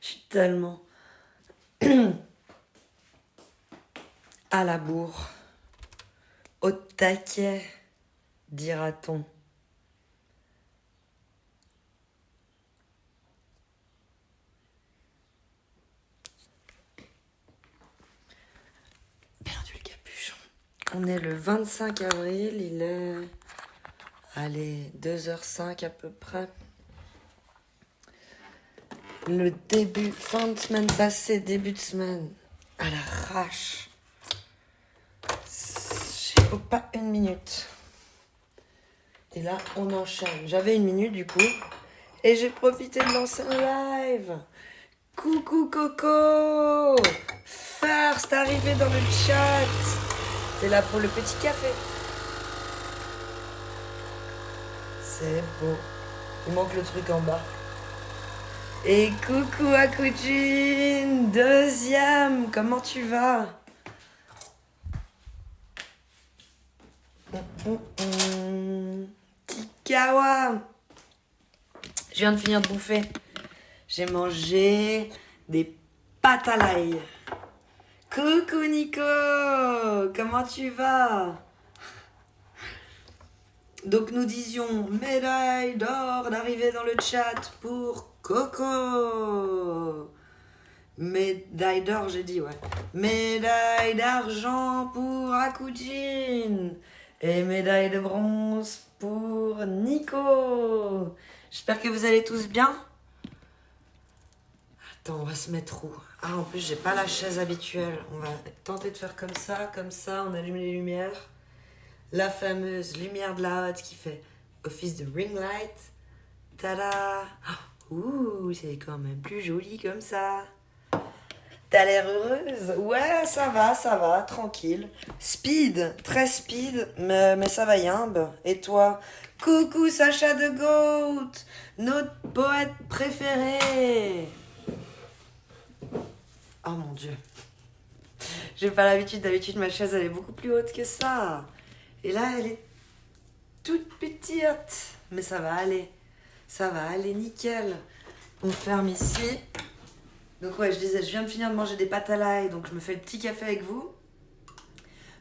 Je suis tellement à la bourre, au taquet, dira-t-on. Perdu le capuchon. On est le 25 avril, il est... Allez, 2h05 à peu près. Le début, fin de semaine passée, début de semaine, à l'arrache. J'ai pas une minute. Et là, on enchaîne. J'avais une minute du coup. Et j'ai profité de lancer un live. Coucou Coco! First arrivé dans le chat. T'es là pour le petit café. C'est beau. Il manque le truc en bas. Et coucou Akujin, deuxième, comment tu vas? Tikawa. Je viens de finir de bouffer. J'ai mangé des pâtes à l'ail. Coucou Nico, comment tu vas? Donc nous disions médaille d'or d'arrivée dans le chat pour Coco. Médaille d'or, j'ai dit, ouais. Médaille d'argent pour Akujin. Et médaille de bronze pour Nico. J'espère que vous allez tous bien. Attends, on va se mettre où? Ah, en plus, j'ai pas la chaise habituelle. On va tenter de faire comme ça, on allume les lumières. La fameuse lumière de la hotte qui fait office de ring light. Tada! Ouh, c'est quand même plus joli comme ça. T'as l'air heureuse? Ouais, ça va, tranquille. Speed, très speed, mais ça va yimbe. Et toi? Coucou Sacha de Goat, notre poète préféré. Oh mon Dieu. J'ai pas l'habitude, d'habitude ma chaise elle est beaucoup plus haute que ça. Et là elle est toute petite. Mais ça va aller nickel. On ferme ici. Donc ouais, je disais, je viens de finir de manger des pâtes à l'ail, donc je me fais le petit café avec vous.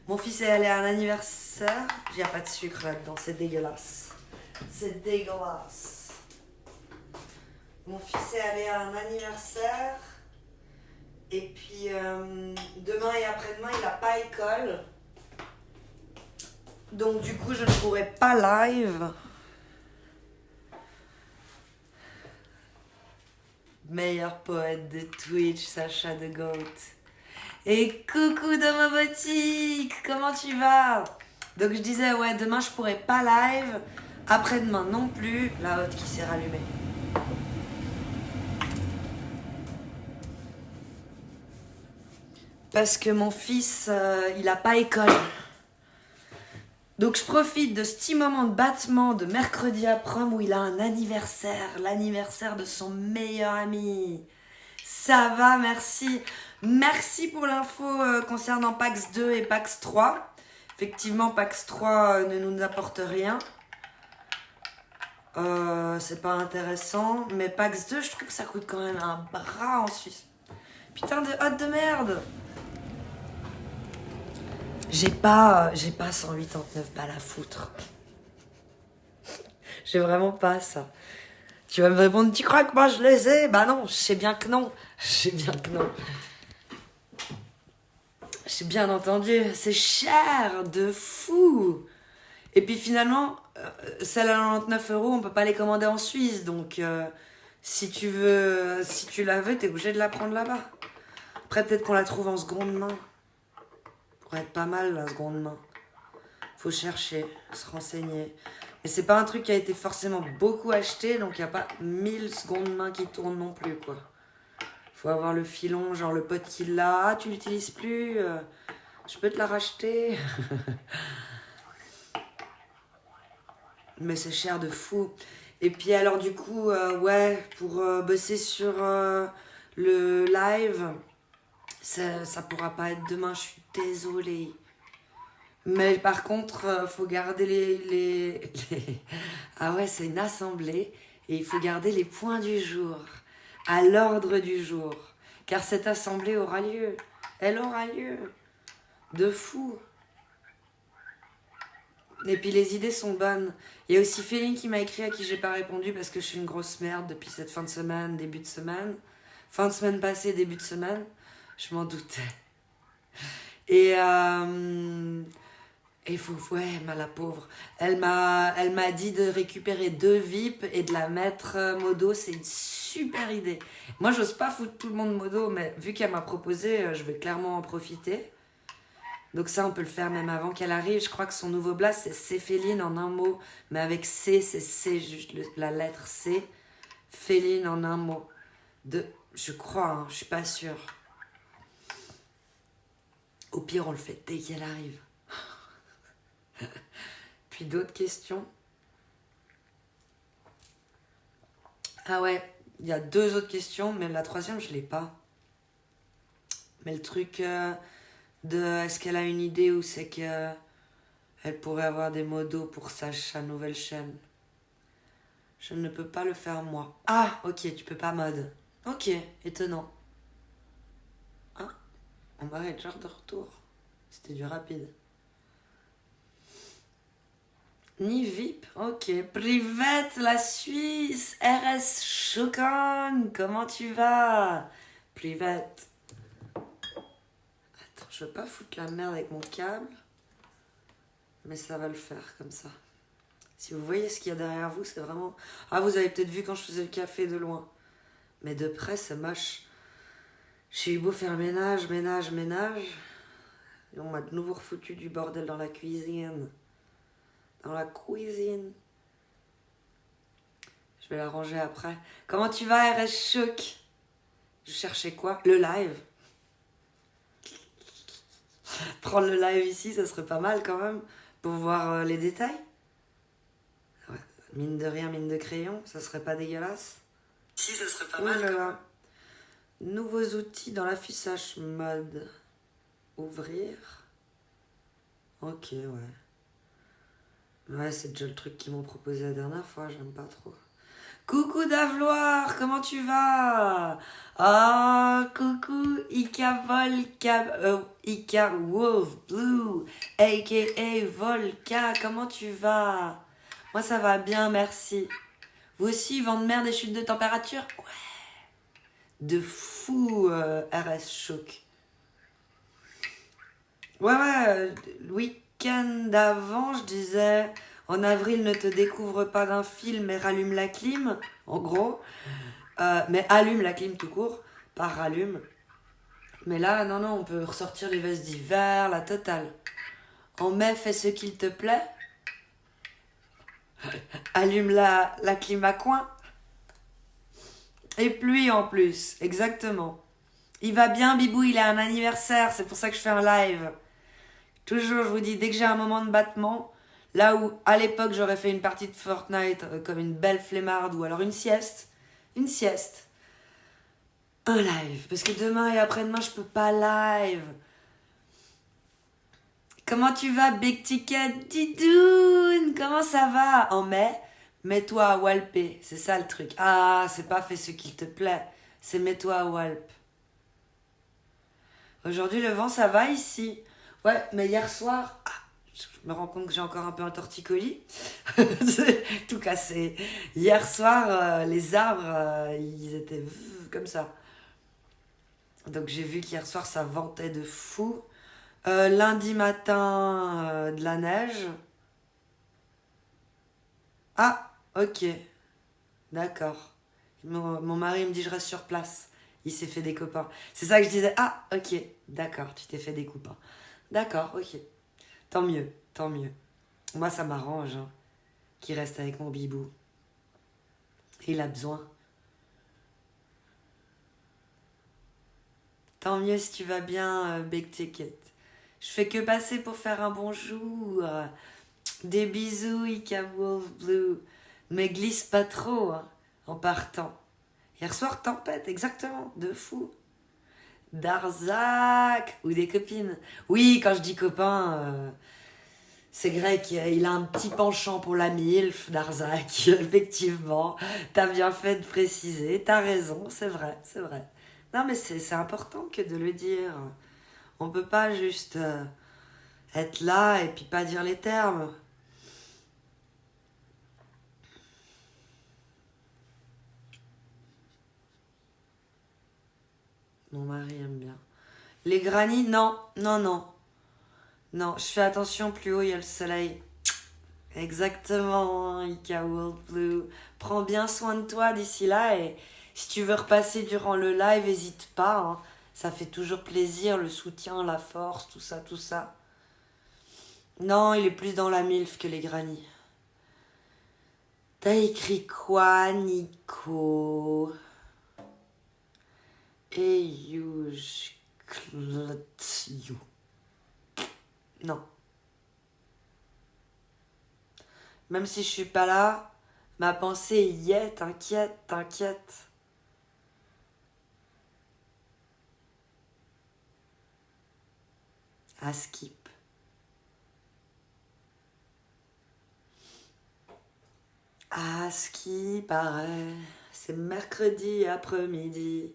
Mon fils est allé à un anniversaire. Il n'y a pas de sucre là-dedans, c'est dégueulasse. C'est dégueulasse. Mon fils est allé à un anniversaire. Et puis demain et après-demain, il n'a pas école. Donc du coup, je ne pourrai pas live. Meilleur poète de Twitch, Sacha de Goat. Et coucou Domobotique, comment tu vas? Donc je disais, ouais, demain je pourrai pas live. Après-demain non plus. La hotte qui s'est rallumée. Parce que mon fils, il a pas école. Donc je profite de ce petit moment de battement de mercredi après-midi où il a un anniversaire. L'anniversaire de son meilleur ami. Ça va, merci. Merci pour l'info concernant PAX 2 et PAX 3. Effectivement, PAX 3 ne nous apporte rien. C'est pas intéressant. Mais PAX 2, je trouve que ça coûte quand même un bras en Suisse. Putain de hotte de merde. J'ai pas 189 balles à foutre. J'ai vraiment pas ça. Tu vas me répondre, tu crois que moi je les ai? Bah non, je sais bien que non. Je sais bien que non. J'ai bien entendu, c'est cher de fou. Et puis finalement, celles à 99 euros, on peut pas les commander en Suisse. Donc si tu la veux, t'es obligé de la prendre là-bas. Après, peut-être qu'on la trouve en seconde main. Pourrait être pas mal la seconde main. Faut chercher, se renseigner. Mais c'est pas un truc qui a été forcément beaucoup acheté, donc il n'y a pas 1000 secondes main qui tournent non plus, quoi. Faut avoir le filon, genre le pote qui l'a, tu l'utilises plus, je peux te la racheter. Mais c'est cher de fou. Et puis alors du coup, ouais, pour bosser sur le live, ça pourra pas être demain, je suis désolée. Mais par contre, faut garder les... Ah ouais, c'est une assemblée et il faut garder les points du jour. à l'ordre du jour. Car cette assemblée aura lieu. Elle aura lieu. De fou. Et puis les idées sont bonnes. Il y a aussi Féline qui m'a écrit à qui j'ai pas répondu parce que je suis une grosse merde depuis cette fin de semaine, début de semaine. Fin de semaine passée, début de semaine. Je m'en doutais. Et ouais, la pauvre. Elle m'a dit de récupérer 2 VIP et de la mettre modo. C'est une super idée. Moi, j'ose pas foutre tout le monde modo, mais vu qu'elle m'a proposé, je vais clairement en profiter. Donc ça, on peut le faire même avant qu'elle arrive. Je crois que son nouveau blast, c'est Céphéline en un mot. Mais avec C, c'est C, juste la lettre C. Féline en un mot. Je crois, hein, je suis pas sûre. Au pire, on le fait dès qu'elle arrive. Puis d'autres questions. Ah ouais, il y a 2 autres questions, mais la troisième, je l'ai pas. Mais le truc de est-ce qu'elle a une idée où c'est que elle pourrait avoir des modos pour sa nouvelle chaîne. Je ne peux pas le faire moi. Ah, ok, tu peux pas mode. Ok, étonnant. Ah, on va être genre de retour. C'était du rapide. Ni VIP, ok. Private, la Suisse. RS Chocan, comment tu vas? Private. Attends, je veux pas foutre la merde avec mon câble. Mais ça va le faire comme ça. Si vous voyez ce qu'il y a derrière vous, c'est vraiment... Ah, vous avez peut-être vu quand je faisais le café de loin. Mais de près, c'est moche. J'ai eu beau faire ménage. Et on m'a de nouveau refoutu du bordel dans la cuisine. Dans la cuisine. Je vais la ranger après. Comment tu vas, RS Choc? Je cherchais quoi? Le live. Prendre le live ici, ça serait pas mal quand même. Pour voir les détails. Ouais. Mine de rien, mine de crayon, ça serait pas dégueulasse. Si, ça serait pas mal. Là. Nouveaux outils dans l'affichage mode. Ouvrir. Ok, ouais. Ouais, c'est déjà le truc qu'ils m'ont proposé la dernière fois, j'aime pas trop. Coucou Davloir, comment tu vas? Oh, coucou Ika Ika Wolf Blue, a.k.a. Volka, comment tu vas? Moi ça va bien, merci. Vous aussi, vent de merde et chute de température? Ouais. De fou, RS Choc. Ouais, le week-end d'avant, je disais... En avril, ne te découvre pas d'un film et rallume la clim, en gros. Mais allume la clim tout court, pas rallume. Mais là, non, on peut ressortir les vestes d'hiver, la totale. En mai, fais ce qu'il te plaît. Allume la clim à coin. Et pluie en plus, exactement. Il va bien, Bibou, il a un anniversaire, c'est pour ça que je fais un live. Toujours, je vous dis, dès que j'ai un moment de battement... Là où, à l'époque, j'aurais fait une partie de Fortnite comme une belle flemmarde ou alors une sieste. Une sieste. Un live. Parce que demain et après-demain, je peux pas live. Comment tu vas, Big Ticket Didoun? Comment ça va? En mai, mets-toi à walper. C'est ça le truc. Ah, c'est pas fais ce qu'il te plaît. C'est mets-toi à walp. Aujourd'hui, le vent, ça va ici. Ouais, mais hier soir... Je me rends compte que j'ai encore un peu un torticolis. Tout cassé. Hier soir, les arbres, ils étaient comme ça. Donc j'ai vu qu'hier soir, ça ventait de fou. Lundi matin, de la neige. Ah, ok. D'accord. Mon mari me dit, je reste sur place. Il s'est fait des copains. C'est ça que je disais. Ah, ok. D'accord, tu t'es fait des copains. D'accord, ok. Tant mieux, tant mieux. Moi, ça m'arrange hein, qu'il reste avec mon bibou. Il a besoin. Tant mieux si tu vas bien, Big Ticket. Je fais que passer pour faire un bonjour. Des bisous, Ika Wolf Blue. Mais glisse pas trop hein, en partant. Hier soir, tempête, exactement, de fou. Darzac ou des copines. Oui, quand je dis copain... C'est vrai qu'il a un petit penchant pour la MILF d'Arzac, effectivement. T'as bien fait de préciser, t'as raison, c'est vrai, c'est vrai. Non, mais c'est important que de le dire. On peut pas juste être là et puis pas dire les termes. Mon mari aime bien. Les granits, non, non, non. Non, je fais attention, plus haut il y a le soleil. Exactement, Ika World Blue. Prends bien soin de toi d'ici là et si tu veux repasser durant le live, n'hésite pas, hein. Ça fait toujours plaisir, le soutien, la force, tout ça, tout ça. Non, il est plus dans la MILF que les grannies. T'as écrit quoi, Nico? Eyush you. Non. Même si je suis pas là, ma pensée y est, t'inquiète, t'inquiète. À skip. À ce qui paraît, c'est mercredi après-midi.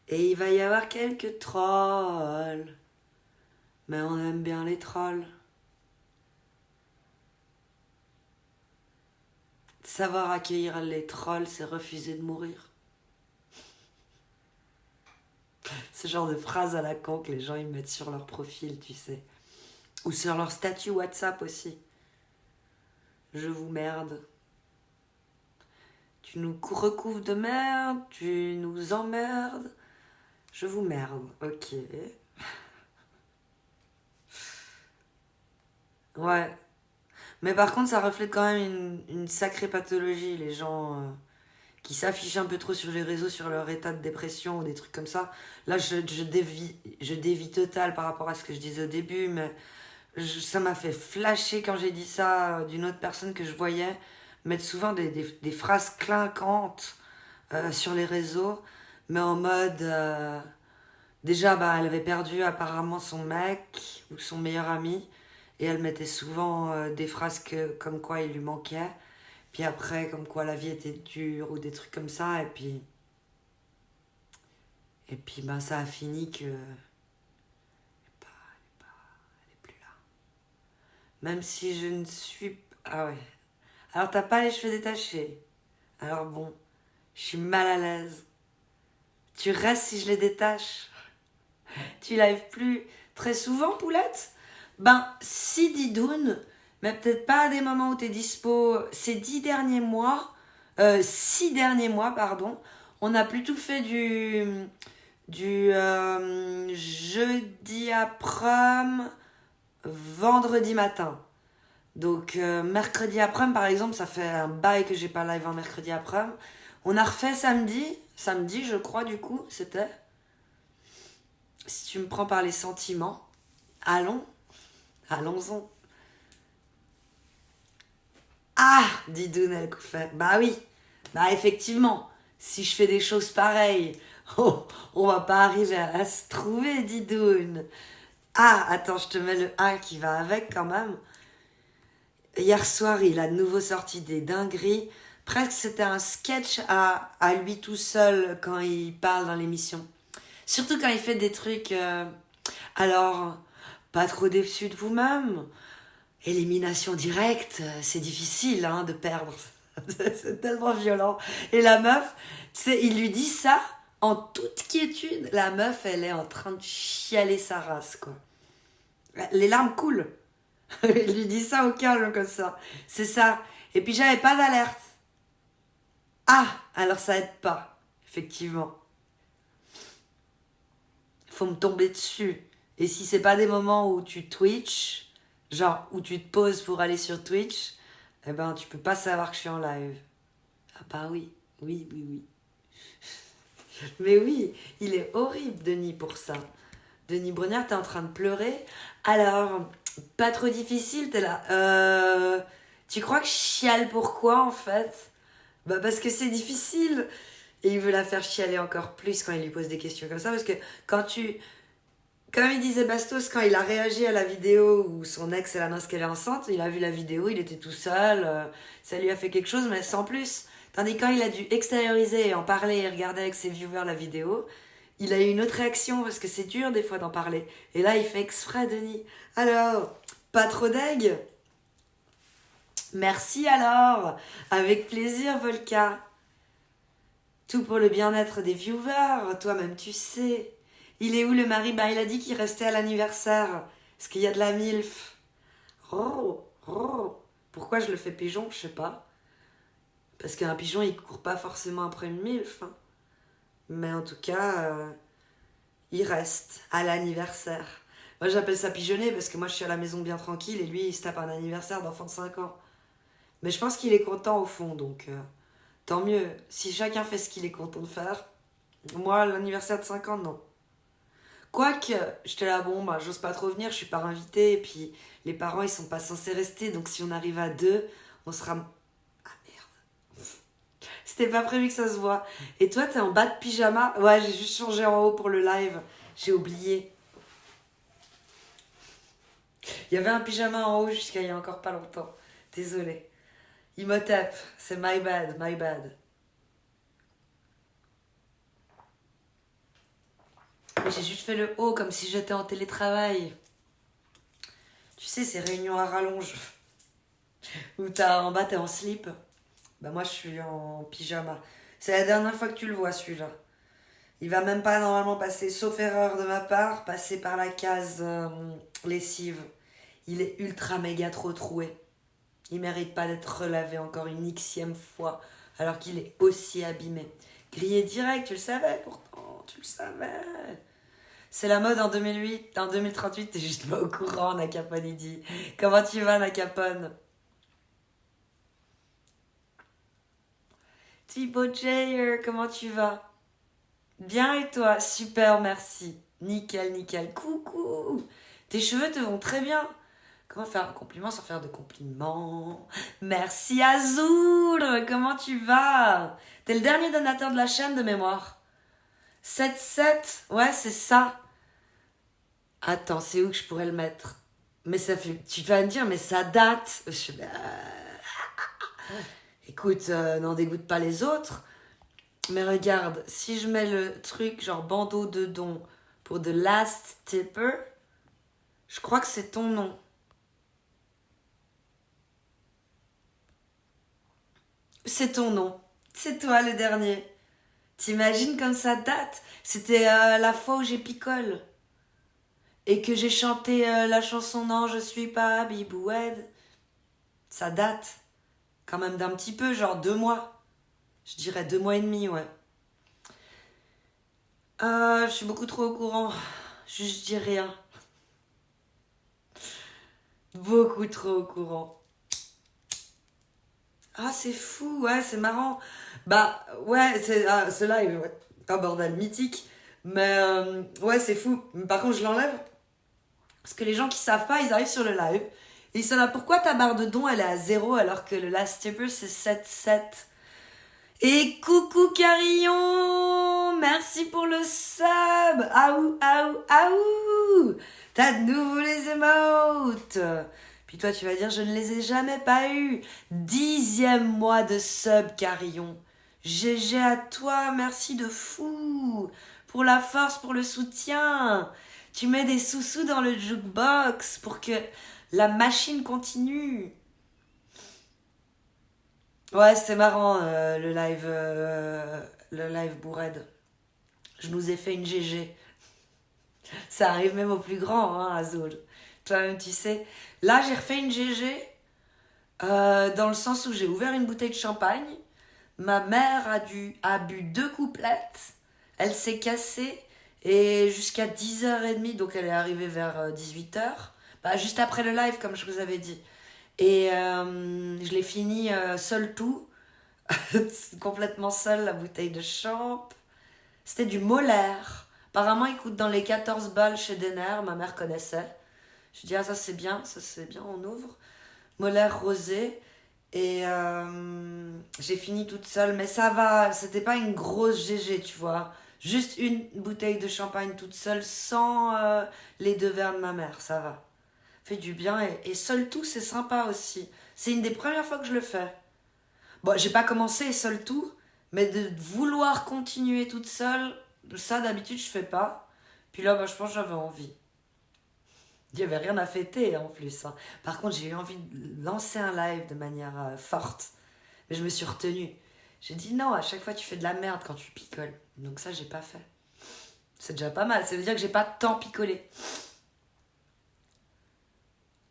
Et il va y avoir quelques trolls. Mais on aime bien les trolls. Savoir accueillir les trolls, c'est refuser de mourir. Ce genre de phrase à la con que les gens ils mettent sur leur profil, tu sais. Ou sur leur statut WhatsApp aussi. Je vous merde. Tu nous recouvres de merde, tu nous emmerdes. Je vous merde, ok. Ouais. Mais par contre, ça reflète quand même une sacrée pathologie, les gens qui s'affichent un peu trop sur les réseaux sur leur état de dépression ou des trucs comme ça. Là, je dévie total par rapport à ce que je disais au début, mais ça m'a fait flasher quand j'ai dit ça d'une autre personne que je voyais mettre souvent des phrases clinquantes sur les réseaux, mais en mode... déjà, bah, elle avait perdu apparemment son mec ou son meilleur ami, et elle mettait souvent des phrases comme quoi il lui manquait, puis après, comme quoi la vie était dure ou des trucs comme ça, et puis ben, ça a fini que... Elle est plus là. Même si je ne suis... Ah ouais. Alors t'as pas les cheveux détachés. Alors bon, je suis mal à l'aise. Tu restes si je les détache. Tu lives plus très souvent, Poulette? Ben, si Didoun, mais peut-être pas à des moments où t'es dispo. Ces 6 derniers mois, pardon, on a plutôt fait du jeudi après-midi, vendredi matin. Donc mercredi après-midi, par exemple, ça fait un bail que j'ai pas live un mercredi après-midi. On a refait samedi je crois du coup, c'était. Si tu me prends par les sentiments, allons-en. Ah, dit Dounel Koufet. Bah oui, bah effectivement, si je fais des choses pareilles, oh, on va pas arriver à se trouver, dit Doun. Ah, attends, je te mets le A qui va avec quand même. Hier soir, il a de nouveau sorti des dingueries. Presque c'était un sketch à lui tout seul quand il parle dans l'émission. Surtout quand il fait des trucs... alors, pas trop déçu de vous-même. Élimination directe, c'est difficile hein, de perdre. C'est tellement violent. Et la meuf, tu sais, il lui dit ça en toute quiétude. La meuf, elle est en train de chialer sa race, quoi. Les larmes coulent. Il lui dit ça au calme comme ça. C'est ça. Et puis j'avais pas d'alerte. Ah, alors ça aide pas. Effectivement. Faut me tomber dessus. Et si c'est pas des moments où tu Twitch, genre où tu te poses pour aller sur Twitch, eh ben tu peux pas savoir que je suis en live. Ah bah oui, oui, oui, oui. Mais oui, il est horrible Denis pour ça. Denis Brognard, t'es en train de pleurer. Alors, pas trop difficile, t'es là. Tu crois que je chiale pourquoi en fait? Bah parce que c'est difficile. Et il veut la faire chialer encore plus quand il lui pose des questions comme ça. Parce que quand tu Comme il disait Bastos, quand il a réagi à la vidéo où son ex, elle annonce qu'elle est enceinte, il a vu la vidéo, il était tout seul, ça lui a fait quelque chose, mais sans plus. Tandis que quand il a dû extérioriser et en parler et regarder avec ses viewers la vidéo, il a eu une autre réaction, parce que c'est dur des fois d'en parler. Et là, il fait exprès, Denis. Alors, pas trop d'aigle? Merci alors. Avec plaisir, Volka. Tout pour le bien-être des viewers, toi-même tu sais. Il est où le mari? Bah, il a dit qu'il restait à l'anniversaire. Est-ce qu'il y a de la MILF? Oh, oh. Pourquoi je le fais pigeon? Je sais pas. Parce qu'un pigeon, il court pas forcément après une MILF. Hein. Mais en tout cas, il reste à l'anniversaire. Moi, j'appelle ça pigeonner parce que moi, je suis à la maison bien tranquille et lui, il se tape un anniversaire d'enfant de 5 ans. Mais je pense qu'il est content au fond, donc tant mieux. Si chacun fait ce qu'il est content de faire, moi, l'anniversaire de 5 ans, non. Quoique, j'étais là, bon, bah, j'ose pas trop venir, je suis pas invitée, et puis les parents, ils sont pas censés rester, donc si on arrive à 2, on sera... Ah merde. C'était pas prévu que ça se voit. Et toi, t'es en bas de pyjama? Ouais, j'ai juste changé en haut pour le live. J'ai oublié. Il y avait un pyjama en haut jusqu'à il y a encore pas longtemps. Désolée. Imhotep, c'est my bad, my bad. Mais j'ai juste fait le haut comme si j'étais en télétravail. Tu sais, ces réunions à rallonge. Où en bas, t'es en slip. Bah moi, je suis en pyjama. C'est la dernière fois que tu le vois, celui-là. Il va même pas normalement passer, sauf erreur de ma part, passer par la case lessive. Il est ultra méga trop troué. Il mérite pas d'être relavé encore une xième fois, alors qu'il est aussi abîmé. Grillé direct, tu le savais pourtant, tu le savais. C'est la mode en 2008, en 2038, t'es juste pas au courant, Nakaponidi. Comment tu vas, Nakapon? Thibaut Jayer, comment tu vas? Bien et toi? Super, merci. Nickel, nickel. Coucou. Tes cheveux te vont très bien. Comment faire un compliment sans faire de compliments? Merci Azul, comment tu vas? T'es le dernier donateur de la chaîne de mémoire. 7-7, ouais c'est ça. Attends, c'est où que je pourrais le mettre? Mais ça fait... Tu vas me dire, mais ça date. Écoute, n'en dégoûte pas les autres. Mais regarde, si je mets le truc genre bandeau de don pour The Last Tipper, je crois que c'est ton nom. C'est ton nom. C'est toi le dernier. T'imagines comme ça date? C'était la fois où j'ai picole. Et que j'ai chanté la chanson Non, je suis pas Biboued. Ça date quand même d'un petit peu, genre 2 mois. Je dirais 2 mois et demi, ouais. Je suis beaucoup trop au courant. Je dis rien. Beaucoup trop au courant. Ah, c'est fou, ouais, c'est marrant. Bah, ouais, ce live, ouais. Un bordel mythique. Mais, ouais, c'est fou. Mais par contre, je l'enlève. Parce que les gens qui savent pas, ils arrivent sur le live. Et ils sont là, pourquoi ta barre de don, elle est à 0 alors que le last tipper, c'est 7-7? Et coucou Carillon, merci pour le sub. Aou, aou, aou. T'as de nouveau les emotes. Puis toi, tu vas dire, je ne les ai jamais pas eus. 10e mois de sub, Carillon. GG à toi, merci de fou. Pour la force, pour le soutien. Tu mets des sous-sous dans le jukebox pour que la machine continue. Ouais, c'était marrant le live Bourred. Je nous ai fait une GG. Ça arrive même au plus grand, hein, Azul. Toi-même, tu sais. Là, j'ai refait une GG dans le sens où j'ai ouvert une bouteille de champagne. Ma mère a bu 2 couplets. Elle s'est cassée et jusqu'à 10h30, donc elle est arrivée vers 18h. Bah, juste après le live, comme je vous avais dit. Et je l'ai fini seul tout. Complètement seule, la bouteille de champ. C'était du Molaire. Apparemment, il coûte dans les 14 balles chez Denner. Ma mère connaissait. Je dis, ah, ça c'est bien, on ouvre. Molaire rosé. Et j'ai fini toute seule. Mais ça va, c'était pas une grosse GG, tu vois. Juste une bouteille de champagne toute seule sans les 2 verres de ma mère, ça va. Fait du bien et seul tout, c'est sympa aussi. C'est une des premières fois que je le fais. Bon, j'ai pas commencé seul tout, mais de vouloir continuer toute seule, ça d'habitude je fais pas. Puis là, bah, je pense que j'avais envie. Il n'y avait rien à fêter en plus, hein. Par contre, j'ai eu envie de lancer un live de manière forte. Mais je me suis retenue. J'ai dit non, à chaque fois tu fais de la merde quand tu picoles. Donc ça, j'ai pas fait. C'est déjà pas mal, ça veut dire que j'ai pas tant picolé.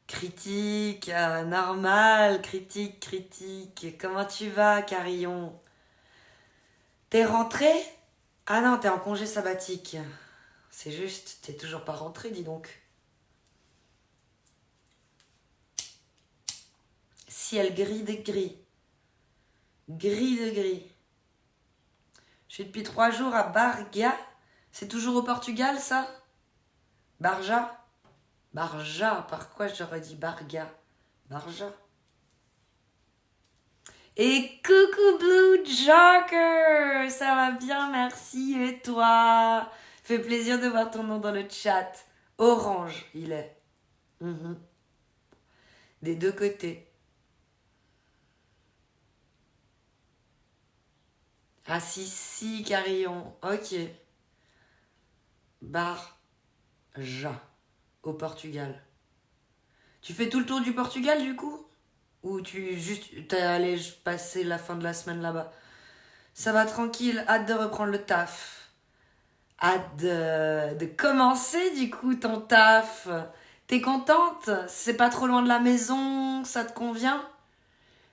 Critique, normal, critique, critique. Comment tu vas, Carillon? T'es rentré? Ah non, t'es en congé sabbatique. C'est juste, t'es toujours pas rentré, dis donc. Ciel gris de gris. Gris de gris. Je suis depuis 3 jours à Barga. C'est toujours au Portugal, ça? Barja? Barja, par quoi j'aurais dit Barga? Barja. Et coucou Blue Joker, ça va bien, merci, et toi? Fait plaisir de voir ton nom dans le chat. Orange, il est. Mhm. Des deux côtés. Ah si, Carillon, ok. Barja, au Portugal. Tu fais tout le tour du Portugal du coup? Ou t'es allé passer la fin de la semaine là-bas? Ça va tranquille, hâte de reprendre le taf. Hâte de commencer du coup ton taf. T'es contente? C'est pas trop loin de la maison? Ça te convient?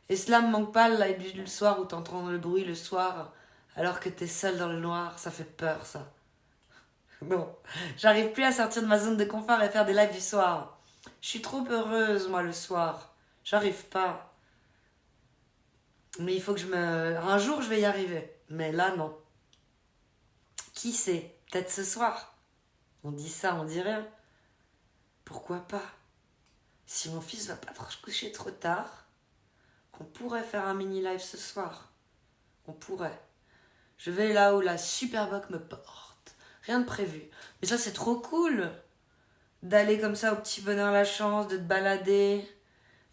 Et cela me manque pas le soir où t'entends le bruit le soir alors que t'es seule dans le noir. Ça fait peur ça. Bon, j'arrive plus à sortir de ma zone de confort et faire des lives du soir. Je suis trop heureuse moi le soir. J'arrive pas. Mais il faut que un jour je vais y arriver. Mais là non. Qui sait? Peut-être ce soir. On dit ça, on dit rien. Pourquoi pas? Si mon fils va pas trop se coucher trop tard, on pourrait faire un mini live ce soir. On pourrait. Je vais là où la Superboc me porte. Rien de prévu. Mais ça c'est trop cool d'aller comme ça au petit bonheur la chance, de te balader.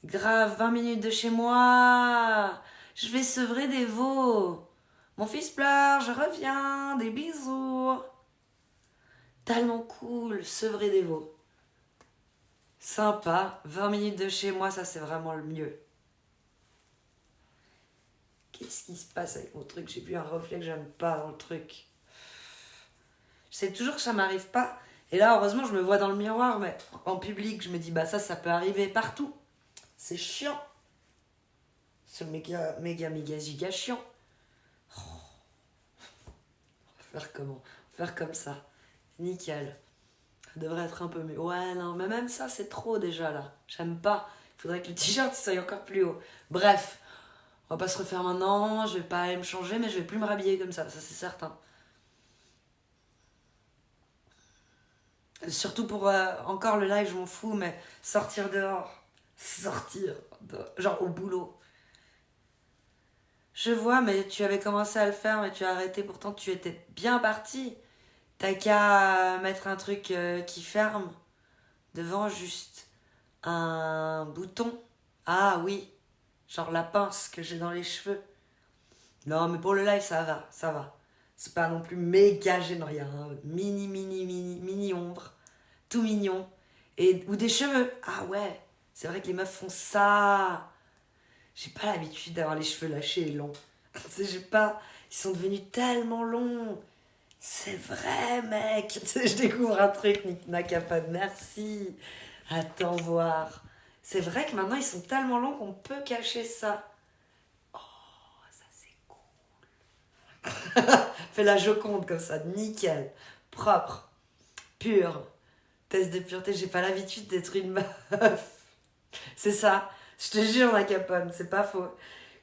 Grave, 20 minutes de chez moi. Je vais sevrer des veaux. Mon fils pleure, je reviens, des bisous. Tellement cool, sevrer des veaux. Sympa, 20 minutes de chez moi, ça c'est vraiment le mieux. Qu'est-ce qui se passe avec mon truc? J'ai vu un reflet que j'aime pas dans le truc. Je sais toujours que ça m'arrive pas. Et là, heureusement, je me vois dans le miroir, mais en public, je me dis, bah ça peut arriver partout. C'est chiant. C'est méga giga chiant. Oh. On va faire comment? On va faire comme ça. Nickel. Ça devrait être un peu mieux. Ouais, non, mais même ça, c'est trop déjà là. J'aime pas. Il faudrait que le t-shirt soit encore plus haut. Bref, on va pas se refaire maintenant. Je vais pas aller me changer, mais je vais plus me rhabiller comme ça c'est certain. Surtout pour encore le live, je m'en fous, mais sortir dehors. Genre au boulot. Je vois, mais tu avais commencé à le faire, mais tu as arrêté. Pourtant, tu étais bien parti. T'as qu'à mettre un truc qui ferme devant, juste un bouton. Ah oui, genre la pince que j'ai dans les cheveux. Non, mais pour le live, ça va, ça va. C'est pas non plus méga gênant, il y a un mini ombre, tout mignon. Ou des cheveux. Ah ouais, c'est vrai que les meufs font ça. J'ai pas l'habitude d'avoir les cheveux lâchés et longs. J'ai pas. Ils sont devenus tellement longs. C'est vrai, mec. Je découvre un truc, Nakapad. Merci. Attends voir. C'est vrai que maintenant, ils sont tellement longs qu'on peut cacher ça. Oh, ça c'est cool. Fais la Joconde comme ça. Nickel. Propre. Pur. Test de pureté. J'ai pas l'habitude d'être une meuf. C'est ça. Je te jure, la caponne, c'est pas faux.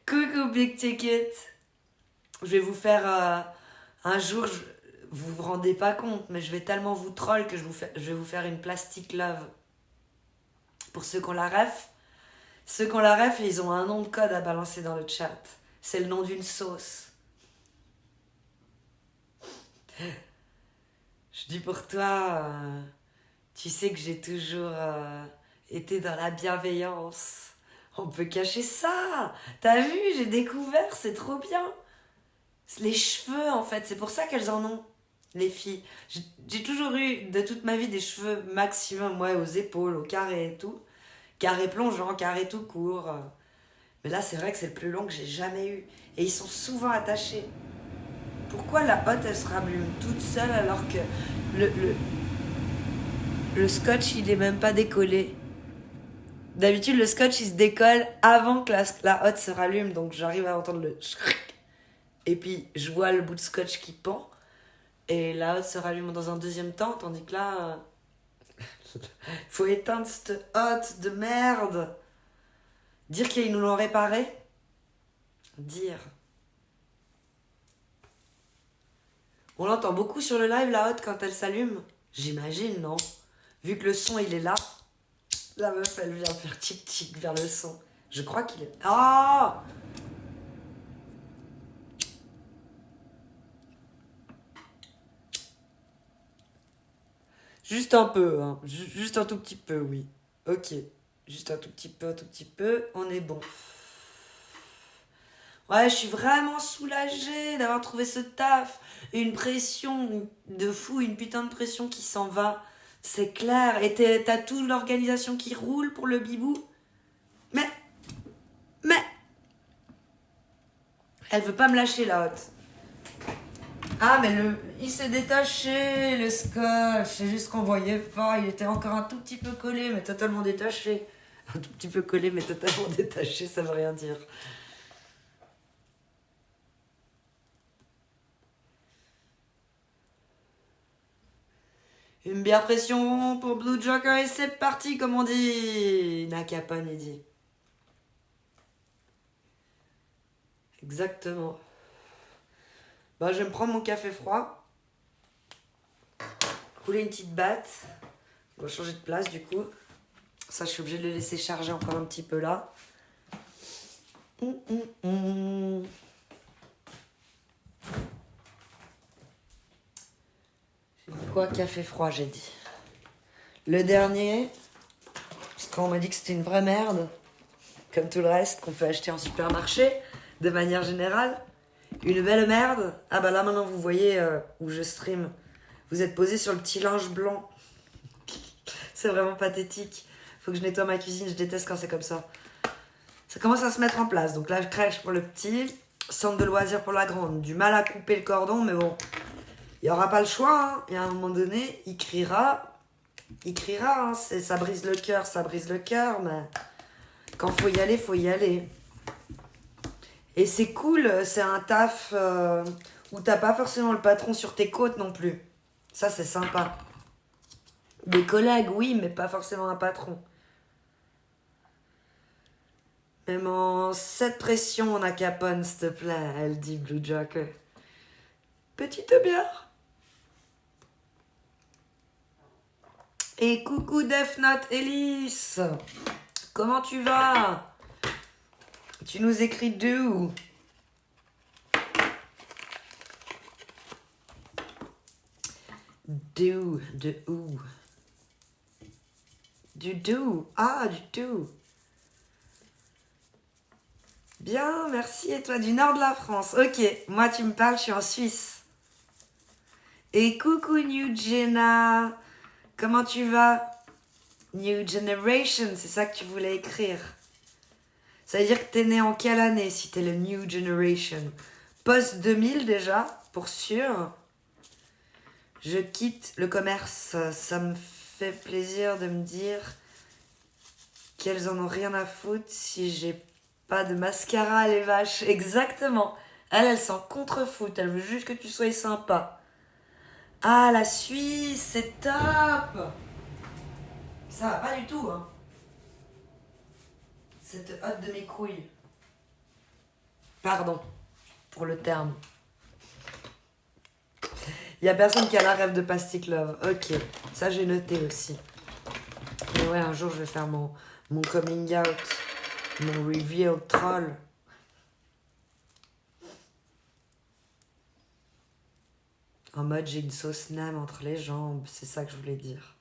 Coucou Big Ticket. Je vais vous faire un jour, vous vous rendez pas compte, mais je vais tellement vous troll que je vais vous faire une plastic love. Pour ceux qui ont la ref, ils ont un nom de code à balancer dans le chat. C'est le nom d'une sauce. Je dis pour toi, tu sais que j'ai toujours été dans la bienveillance. On peut cacher ça. T'as vu, j'ai découvert, c'est trop bien. Les cheveux, en fait, c'est pour ça qu'elles en ont, les filles. J'ai toujours eu, de toute ma vie, des cheveux maximum, ouais, aux épaules, au carré et tout. Carré plongeant, carré tout court. Mais là, c'est vrai que c'est le plus long que j'ai jamais eu. Et ils sont souvent attachés. Pourquoi la hotte, elle se rallume toute seule alors que le, le, le scotch, il est même pas décollé? D'habitude, le scotch, il se décolle avant que la hotte se rallume. Donc, j'arrive à entendre le... Et puis, je vois le bout de scotch qui pend. Et la hotte se rallume dans un deuxième temps. Tandis que là, faut éteindre cette hotte de merde. Dire qu'ils nous l'ont réparé. Dire. On l'entend beaucoup sur le live, la hotte, quand elle s'allume. J'imagine, non? Vu que le son, il est là. La meuf, elle vient faire tic-tic vers le son. Je crois qu'il est... Oh! Juste un peu, hein. Juste un tout petit peu, oui. Ok. Juste un tout petit peu. On est bon. Ouais, je suis vraiment soulagée d'avoir trouvé ce taf. Une pression de fou, une putain de pression qui s'en va. C'est clair. Et t'as toute l'organisation qui roule pour le bibou. Mais... Elle veut pas me lâcher, la hotte. Ah, mais il s'est détaché, le scotch. C'est juste qu'on voyait pas. Il était encore un tout petit peu collé, mais totalement détaché. Un tout petit peu collé, mais totalement détaché, ça veut rien dire. Une bière pression pour Blue Joker et c'est parti, comme on dit. Nakapon, il dit. Exactement. Bah, je vais me prendre mon café froid. Rouler une petite batte. On va changer de place, du coup. Ça, je suis obligée de le laisser charger encore un petit peu là. Quoi, café froid, j'ai dit. Le dernier, parce qu'on m'a dit que c'était une vraie merde, comme tout le reste qu'on peut acheter en supermarché, de manière générale. Une belle merde. Ah bah là maintenant vous voyez où je stream. Vous êtes posé sur le petit linge blanc. C'est vraiment pathétique. Faut que je nettoie ma cuisine, je déteste quand c'est comme ça. Ça commence à se mettre en place. Donc là, crèche pour le petit, centre de loisirs pour la grande. Du mal à couper le cordon, mais bon. Il n'y aura pas le choix. Hein. Et à un moment donné, il criera. Il criera. Hein. Ça brise le cœur, mais quand faut y aller, faut y aller. Et c'est cool, c'est un taf où t'as pas forcément le patron sur tes côtes non plus. Ça, c'est sympa. Des collègues, oui, mais pas forcément un patron. Même en cette pression, on a Capone, s'il te plaît, elle dit Blue Joker. Petite bière. Et coucou Death Note Ellis. Comment tu vas? Tu nous écris d'où? De où? Du d'où? Ah, du tout. Bien, merci. Et toi, du nord de la France? Ok, moi tu me parles, je suis en Suisse. Et coucou New Jenna. Comment tu vas? New Generation, c'est ça que tu voulais écrire. Ça veut dire que t'es né en quelle année si t'es le New Generation? Post 2000 déjà, pour sûr. Je quitte le commerce. Ça me fait plaisir de me dire qu'elles en ont rien à foutre si j'ai pas de mascara, les vaches. Exactement. Elle s'en contrefout. Elle veut juste que tu sois sympa. Ah, la Suisse, c'est top. Ça va pas du tout, hein. Cette hotte de mes couilles. Pardon pour le terme. Il y a personne qui a la rêve de Plastic Love. Ok, ça j'ai noté aussi. Mais ouais, un jour je vais faire mon coming out, mon reveal troll. En mode, j'ai une sauce nem entre les jambes. C'est ça que je voulais dire.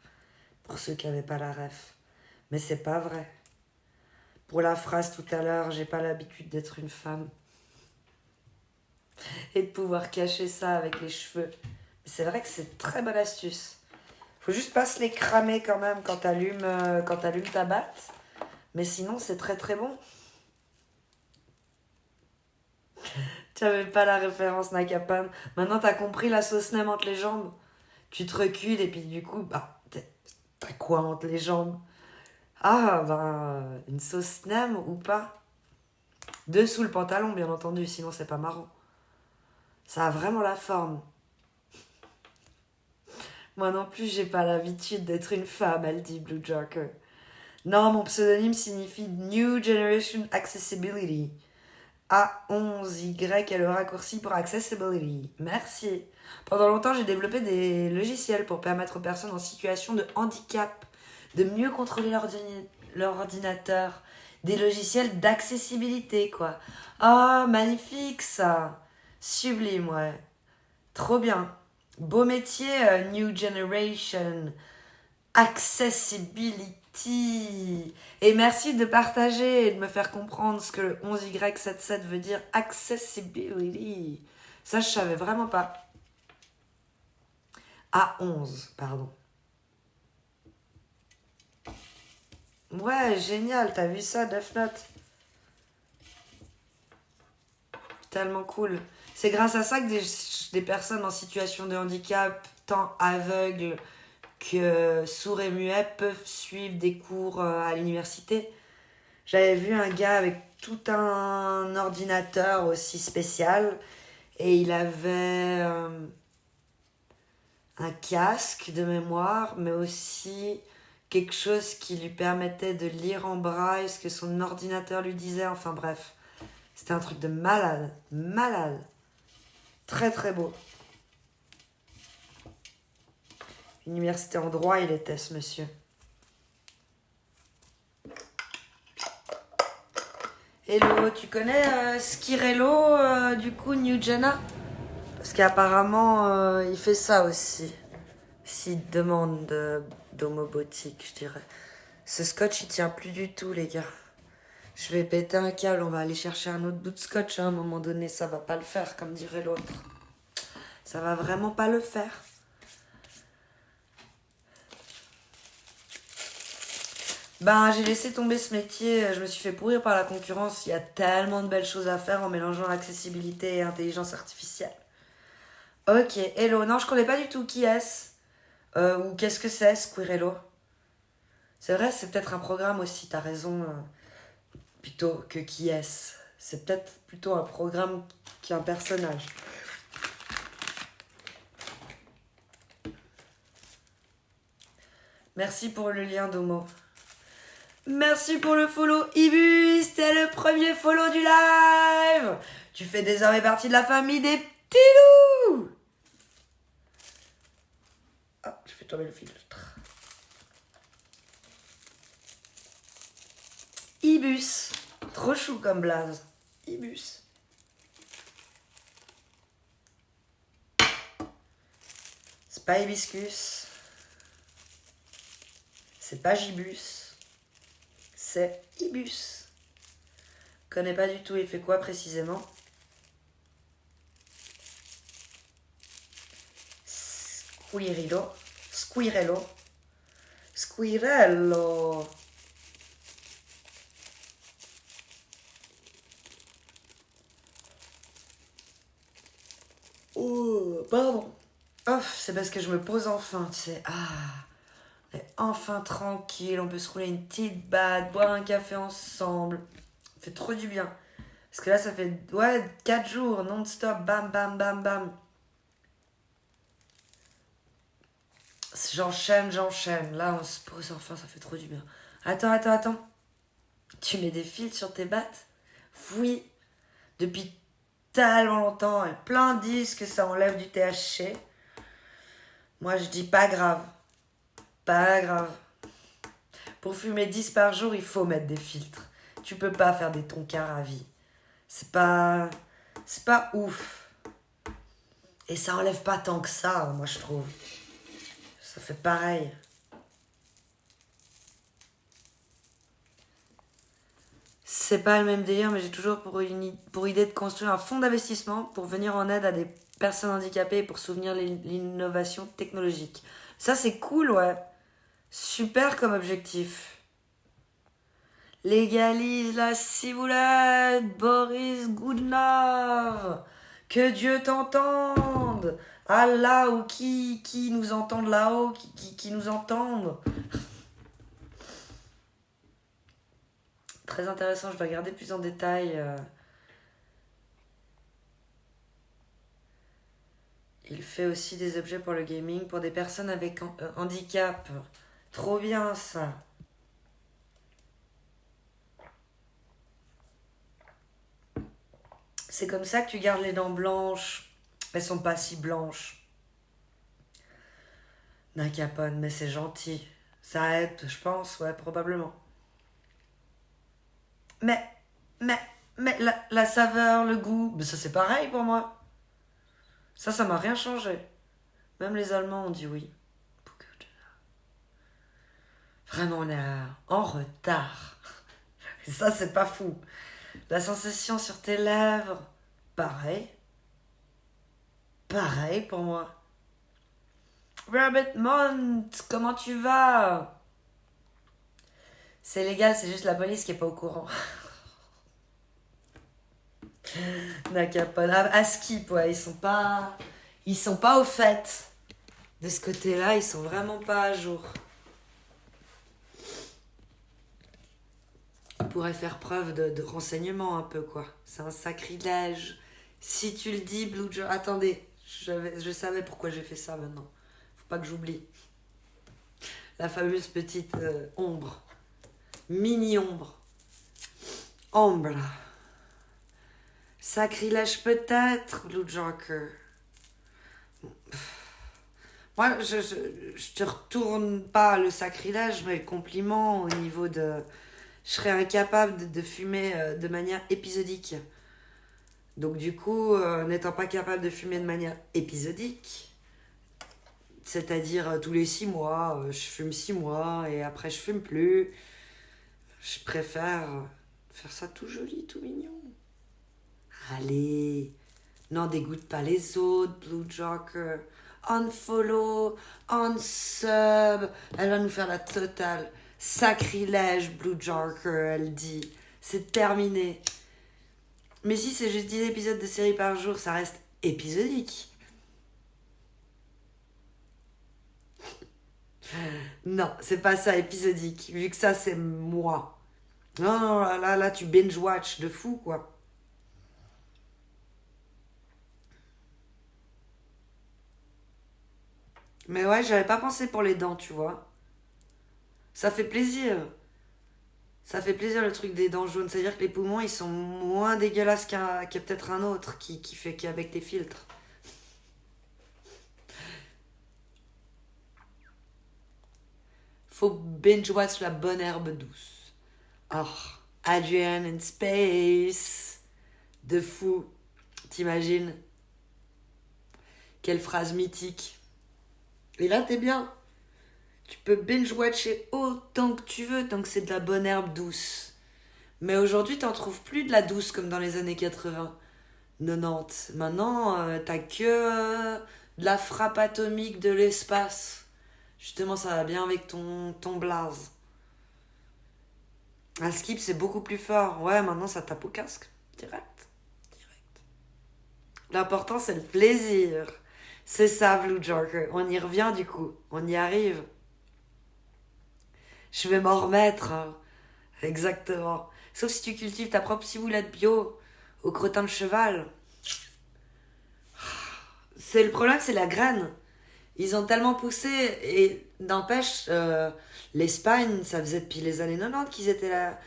Pour ceux qui n'avaient pas la ref. Mais c'est pas vrai. Pour la phrase tout à l'heure, j'ai pas l'habitude d'être une femme. Et de pouvoir cacher ça avec les cheveux. Mais c'est vrai que c'est une très bonne astuce. Faut juste pas se les cramer quand même quand t'allumes ta batte. Mais sinon, c'est très très bon. Tu avais pas la référence, Nakapan. Maintenant, t'as compris la sauce nem entre les jambes. Tu te recules et puis du coup, bah, t'as quoi entre les jambes? Ah, ben, une sauce nem ou pas? Dessous le pantalon, bien entendu, sinon c'est pas marrant. Ça a vraiment la forme. Moi non plus, j'ai pas l'habitude d'être une femme, elle dit Blue Joker. Non, mon pseudonyme signifie New Generation Accessibility. A11Y est le raccourci pour Accessibility. Merci. Pendant longtemps, j'ai développé des logiciels pour permettre aux personnes en situation de handicap de mieux contrôler leur ordinateur. Des logiciels d'accessibilité, quoi. Ah, magnifique ça. Sublime, ouais. Trop bien. Beau métier, New Generation. Accessibility. Et merci de partager et de me faire comprendre ce que le 11Y77 veut dire. Accessibility. Ça, je savais vraiment pas. A11, pardon. Ouais, génial, t'as vu ça, Death Note? Tellement cool. C'est grâce à ça que des personnes en situation de handicap, tant aveugles que sourds et muets, peuvent suivre des cours à l'université. J'avais vu un gars avec tout un ordinateur aussi spécial et il avait un casque de mémoire, mais aussi quelque chose qui lui permettait de lire en braille ce que son ordinateur lui disait. Enfin bref, c'était un truc de malade, malade. Très très beau. Université en droit, il était ce monsieur. Hello, tu connais Skirello, du coup, New Jenna? Parce qu'apparemment, il fait ça aussi. S'il demande d'homobotique, je dirais. Ce scotch, il tient plus du tout, les gars. Je vais péter un câble, on va aller chercher un autre bout de scotch. À un moment donné, ça va pas le faire, comme dirait l'autre. Ça va vraiment pas le faire. Ben, j'ai laissé tomber ce métier, je me suis fait pourrir par la concurrence. Il y a tellement de belles choses à faire en mélangeant accessibilité et intelligence artificielle. Ok, hello. Non, je connais pas du tout qui est-ce. Ou qu'est-ce que c'est, Squirrello? C'est vrai, c'est peut-être un programme aussi, t'as raison. Plutôt que qui est-ce. C'est peut-être plutôt un programme qu'un personnage. Merci pour le lien, Domo. Merci pour le follow, Ibus. C'était le premier follow du live. Tu fais désormais partie de la famille des petits loups. Ah, je fais tomber le filtre. Ibus. Trop chou comme blaze. Ibus. C'est pas hibiscus. C'est pas gibus. C'est ibus. Connais pas du tout, il fait quoi précisément? Squirrello. Squirrello. Squirrello. Oh, pardon. Oh, c'est parce que je me pose enfin, tu sais. Ah, on est enfin tranquille, on peut se rouler une petite batte, boire un café ensemble. Ça fait trop du bien. Parce que là, ça fait 4 jours, non-stop, bam, bam, bam, bam. J'enchaîne. Là, on se pose enfin, ça fait trop du bien. Attends. Tu mets des fils sur tes battes? Oui. Depuis tellement longtemps, et plein disent que ça enlève du THC. Moi, je dis pas grave. Pas grave. Pour fumer 10 par jour, il faut mettre des filtres. Tu peux pas faire des tonkards à vie. C'est pas ouf. Et ça enlève pas tant que ça, moi je trouve. Ça fait pareil. C'est pas le même délire, mais j'ai toujours pour idée de construire un fonds d'investissement pour venir en aide à des personnes handicapées et pour soutenir l'innovation technologique. Ça, c'est cool, ouais. Super comme objectif. Légalise la ciboulette, Boris Goodlove. Que Dieu t'entende. Allah ou qui nous entende là-haut, qui nous entende. Très intéressant, je vais regarder plus en détail. Il fait aussi des objets pour le gaming, pour des personnes avec handicap. Trop bien ça. C'est comme ça que tu gardes les dents blanches. Elles sont pas si blanches. Nakapon, mais c'est gentil. Ça aide, je pense, ouais, probablement. Mais, mais, mais la saveur, le goût, mais ça c'est pareil pour moi. Ça m'a rien changé. Même les Allemands ont dit oui. Vraiment, on est en retard. Et ça, c'est pas fou. La sensation sur tes lèvres, pareil. Pareil pour moi. Rabbit Mont, comment tu vas? C'est légal, c'est juste la police qui est pas au courant. Nakapon, à Skip, ouais, ils sont pas au fait. De ce côté-là, ils sont vraiment pas à jour. Ils pourraient faire preuve de renseignement un peu, quoi. C'est un sacrilège. Si tu le dis, Blue Joe... Attendez, je savais pourquoi j'ai fait ça maintenant. Faut pas que j'oublie. La fameuse petite ombre. Mini-ombre. Ombre. Sacrilège peut-être, Blue Joker. Moi, je te retourne pas le sacrilège, mais le compliment au niveau de... Je serais incapable de fumer de manière épisodique. Donc du coup, n'étant pas capable de fumer de manière épisodique, c'est-à-dire tous les 6 mois, je fume 6 mois et après je fume plus, je préfère faire ça tout joli, tout mignon. Allez, n'en dégoûte pas les autres, Blue Joker. Unfollow, unsub, elle va nous faire la totale. Sacrilège, Blue Joker, elle dit. C'est terminé. Mais si c'est juste 10 épisodes de série par jour, ça reste épisodique. Non, c'est pas ça, épisodique. Vu que ça, c'est moi. Non, non, là, tu binge-watch de fou, quoi. Mais ouais, j'avais pas pensé pour les dents, tu vois. Ça fait plaisir. Ça fait plaisir le truc des dents jaunes. C'est-à-dire que les poumons, ils sont moins dégueulasses qu'un peut-être un autre qui fait qu'avec des filtres. Faut binge-watch la bonne herbe douce. Oh, Adrian in Space. De fou. T'imagines? Quelle phrase mythique. Et là, t'es bien. Tu peux binge-watcher autant que tu veux, tant que c'est de la bonne herbe douce. Mais aujourd'hui, t'en trouves plus de la douce comme dans les années 80, 90. Maintenant, t'as que de la frappe atomique de l'espace. Justement, ça va bien avec ton blaze. Un skip, c'est beaucoup plus fort. Ouais, maintenant, ça tape au casque. Direct. Direct. L'important, c'est le plaisir. C'est ça, Blue Joker. On y revient, du coup. On y arrive. Je vais m'en remettre. Hein. Exactement. Sauf si tu cultives ta propre ciboulette bio au crottin de cheval. C'est le problème, c'est la graine. Ils ont tellement poussé et n'empêche, l'Espagne, ça faisait depuis les années 90 qu'ils étaient là.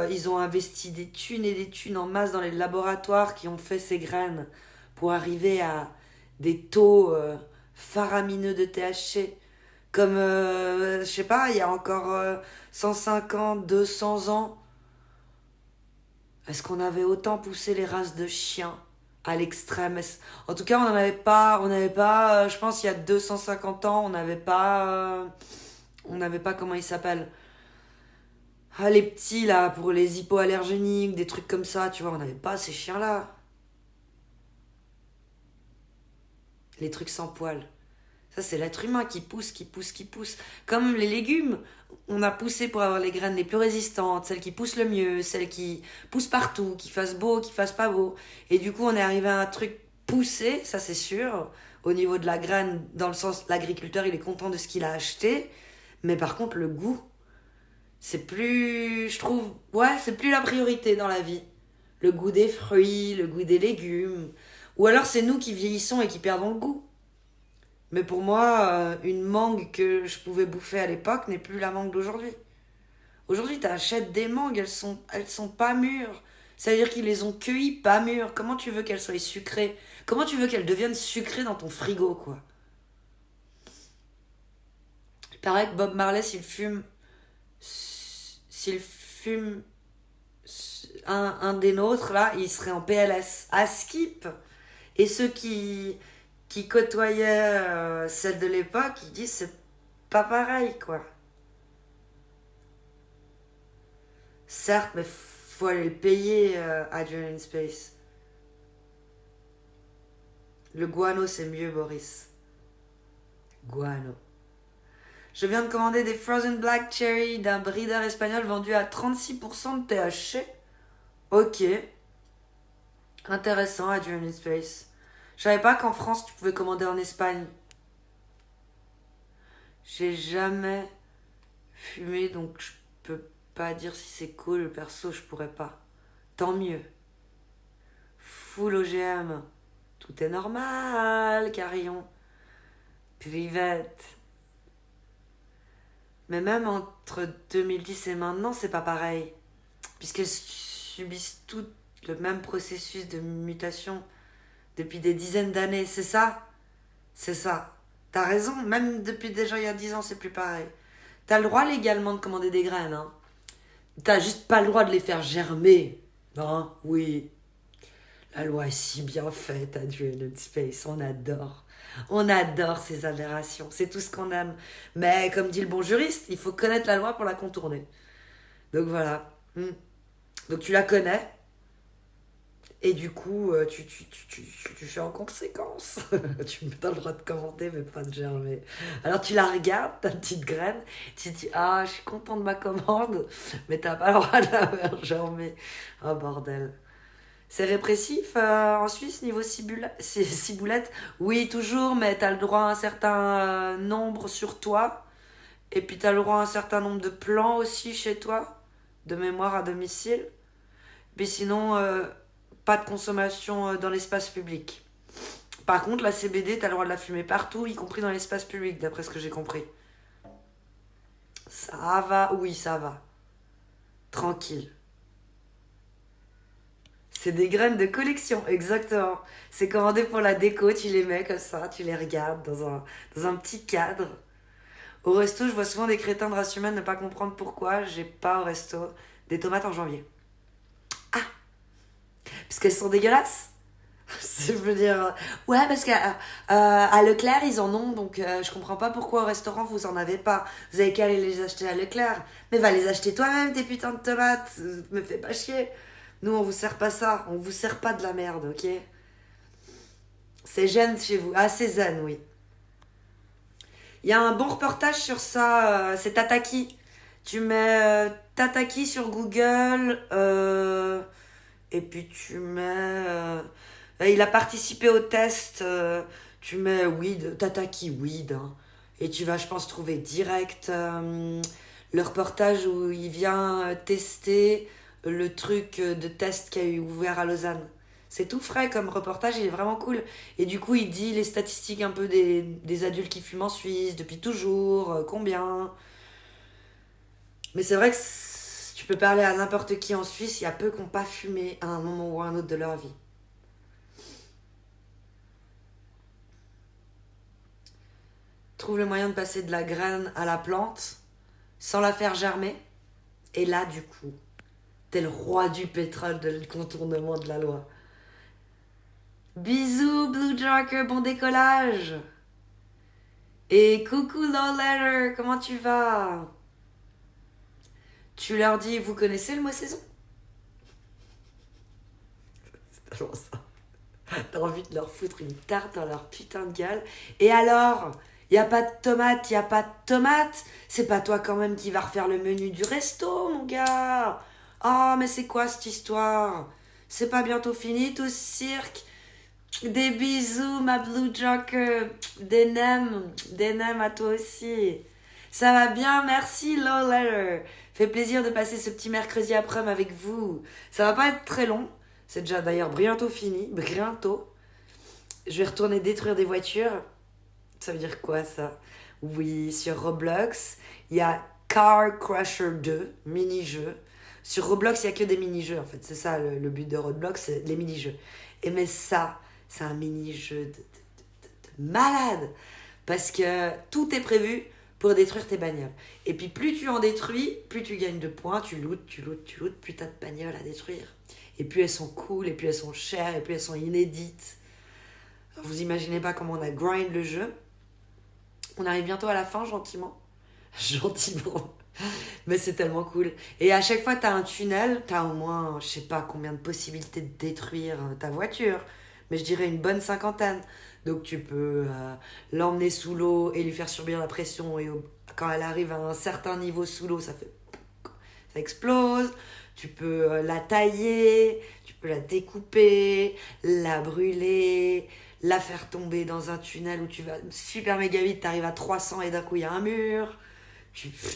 Ils ont investi des thunes et des thunes en masse dans les laboratoires qui ont fait ces graines pour arriver à des taux faramineux de THC. Comme, je sais pas, il y a encore 150, 200 ans, est-ce qu'on avait autant poussé les races de chiens à l'extrême. En tout cas, on n'avait pas, je pense, il y a 250 ans, on n'avait pas, comment il s'appelle? Ah, les petits, là, pour les hypoallergéniques, des trucs comme ça, tu vois, on n'avait pas ces chiens-là. Les trucs sans poils. Ça, c'est l'être humain qui pousse, qui pousse, qui pousse. Comme les légumes, on a poussé pour avoir les graines les plus résistantes, celles qui poussent le mieux, celles qui poussent partout, qui fassent beau, qui fassent pas beau. Et du coup, on est arrivé à un truc poussé, ça c'est sûr, au niveau de la graine, dans le sens, l'agriculteur, il est content de ce qu'il a acheté. Mais par contre, le goût, c'est plus, je trouve, ouais, c'est plus la priorité dans la vie. Le goût des fruits, le goût des légumes. Ou alors c'est nous qui vieillissons et qui perdons le goût. Mais pour moi, une mangue que je pouvais bouffer à l'époque n'est plus la mangue d'aujourd'hui. Aujourd'hui, tu achètes des mangues, elles sont pas mûres. Ça veut dire qu'ils les ont cueillies pas mûres. Comment tu veux qu'elles soient sucrées? Comment tu veux qu'elles deviennent sucrées dans ton frigo, quoi? Il paraît que Bob Marley, s'il fume un des nôtres, là, il serait en PLS. À Skip. Et ceux qui côtoyaient celle de l'époque, ils disent c'est pas pareil, quoi. Certes, mais faut aller le payer, Adrian in Space. Le guano, c'est mieux, Boris. Guano. Je viens de commander des Frozen Black Cherry d'un breeder espagnol vendu à 36% de THC. Ok. Intéressant, Adrian in Space. Je savais pas qu'en France, tu pouvais commander en Espagne. J'ai jamais fumé, donc je peux pas dire si c'est cool. Perso, je pourrais pas. Tant mieux. Full OGM. Tout est normal, Carillon. Private. Mais même entre 2010 et maintenant, c'est pas pareil. Puisqu'elles subissent toutes le même processus de mutation depuis des dizaines d'années. C'est ça? C'est ça. T'as raison, même depuis déjà il y a 10 ans, c'est plus pareil. T'as le droit légalement de commander des graines, hein. T'as juste pas le droit de les faire germer. Non, oui. La loi est si bien faite, Adrian Space. On adore. On adore ces aberrations. C'est tout ce qu'on aime. Mais comme dit le bon juriste, il faut connaître la loi pour la contourner. Donc voilà. Donc tu la connais. Et du coup, tu fais en conséquence. Tu me donnes le droit de commenter, mais pas de germer. Alors tu la regardes, ta petite graine, tu te dis, ah, je suis content de ma commande, mais t'as pas le droit de la faire germer. Oh bordel. C'est répressif en Suisse, niveau ciboulette? Oui, toujours, mais t'as le droit à un certain nombre sur toi. Et puis t'as le droit à un certain nombre de plants aussi chez toi, de mémoire à domicile. Mais sinon, pas de consommation dans l'espace public. Par contre, la CBD, t'as le droit de la fumer partout, y compris dans l'espace public, d'après ce que j'ai compris. Ça va, oui, ça va. Tranquille. C'est des graines de collection, exactement. C'est commandé pour la déco, tu les mets comme ça, tu les regardes dans un petit cadre. Au resto, je vois souvent des crétins de race humaine ne pas comprendre pourquoi j'ai pas au resto des tomates en janvier. Ah, parce qu'elles sont dégueulasses. Je veux dire, ouais, parce qu'à Leclerc, ils en ont, donc je comprends pas pourquoi au restaurant vous en avez pas. Vous avez qu'à aller les acheter à Leclerc. Mais va les acheter toi-même, tes putains de tomates. Me fais pas chier. Nous, on vous sert pas ça. On vous sert pas de la merde, ok? C'est zen chez vous. Ah, c'est zen, oui. Il y a un bon reportage sur ça. C'est Tataki. Tu mets Tataki sur Google. Et puis tu mets. Il a participé au test. Tu mets weed, Tataki weed. Hein, et tu vas, je pense, trouver direct le reportage où il vient tester le truc de test qui a eu ouvert à Lausanne. C'est tout frais comme reportage, il est vraiment cool. Et du coup, il dit les statistiques un peu des adultes qui fument en Suisse depuis toujours, combien. Mais c'est vrai que tu peux parler à n'importe qui en Suisse, il y a peu qui n'ont pas fumé à un moment ou à un autre de leur vie. Trouve le moyen de passer de la graine à la plante sans la faire germer. Et là, du coup, t'es le roi du pétrole, de le contournement de la loi. Bisous, Blue Joker, bon décollage. Et coucou, Low Letter, comment tu vas? Tu leur dis, vous connaissez le mot saison? C'est tellement ça. T'as envie de leur foutre une tarte dans leur putain de gueule. Et alors? Y a pas de tomates, y a pas de tomates. C'est pas toi quand même qui va refaire le menu du resto, mon gars. Oh, mais c'est quoi cette histoire? C'est pas bientôt fini tout ce cirque? Des bisous, ma Blue Joker. Des nems à toi aussi. Ça va bien, merci, Low Letter. Fait plaisir de passer ce petit mercredi après-midi avec vous. Ça va pas être très long. C'est déjà d'ailleurs bientôt fini. Bientôt. Je vais retourner détruire des voitures. Ça veut dire quoi ça? Oui, sur Roblox, il y a Car Crusher 2, mini-jeu. Sur Roblox, il n'y a que des mini-jeux en fait. C'est ça le but de Roblox, c'est les mini-jeux. Et mais ça, c'est un mini-jeu de malade. Parce que tout est prévu pour détruire tes bagnoles. Et puis plus tu en détruis, plus tu gagnes de points, tu lootes, plus t'as de bagnoles à détruire. Et plus elles sont cool, et plus elles sont chères, et plus elles sont inédites. Vous imaginez pas comment on a grind le jeu. On arrive bientôt à la fin, gentiment. Gentiment. Mais c'est tellement cool. Et à chaque fois que t'as un tunnel, t'as au moins, je sais pas combien de possibilités de détruire ta voiture. Mais je dirais une bonne cinquantaine. Donc tu peux l'emmener sous l'eau et lui faire subir la pression. Et quand elle arrive à un certain niveau sous l'eau, ça explose. Tu peux la tailler, tu peux la découper, la brûler, la faire tomber dans un tunnel où tu vas super méga vite, t'arrives à 300 et d'un coup il y a un mur.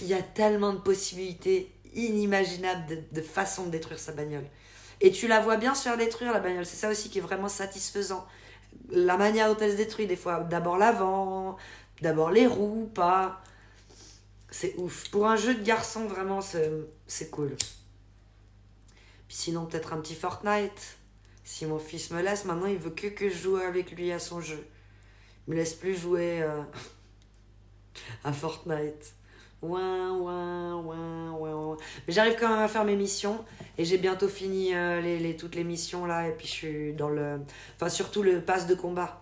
Il y a tellement de possibilités inimaginables de façons de détruire sa bagnole. Et tu la vois bien se faire détruire la bagnole, c'est ça aussi qui est vraiment satisfaisant. La manière dont elle se détruit des fois, d'abord l'avant, d'abord les roues, pas. C'est ouf. Pour un jeu de garçon, vraiment, c'est cool. Puis sinon, peut-être un petit Fortnite. Si mon fils me laisse, maintenant il veut que je joue avec lui à son jeu. Il me laisse plus jouer à Fortnite. Ouin, ouin, ouin, ouin. Mais j'arrive quand même à faire mes missions. Et j'ai bientôt fini toutes les missions là. Et puis je suis dans le... Enfin, surtout le pass de combat.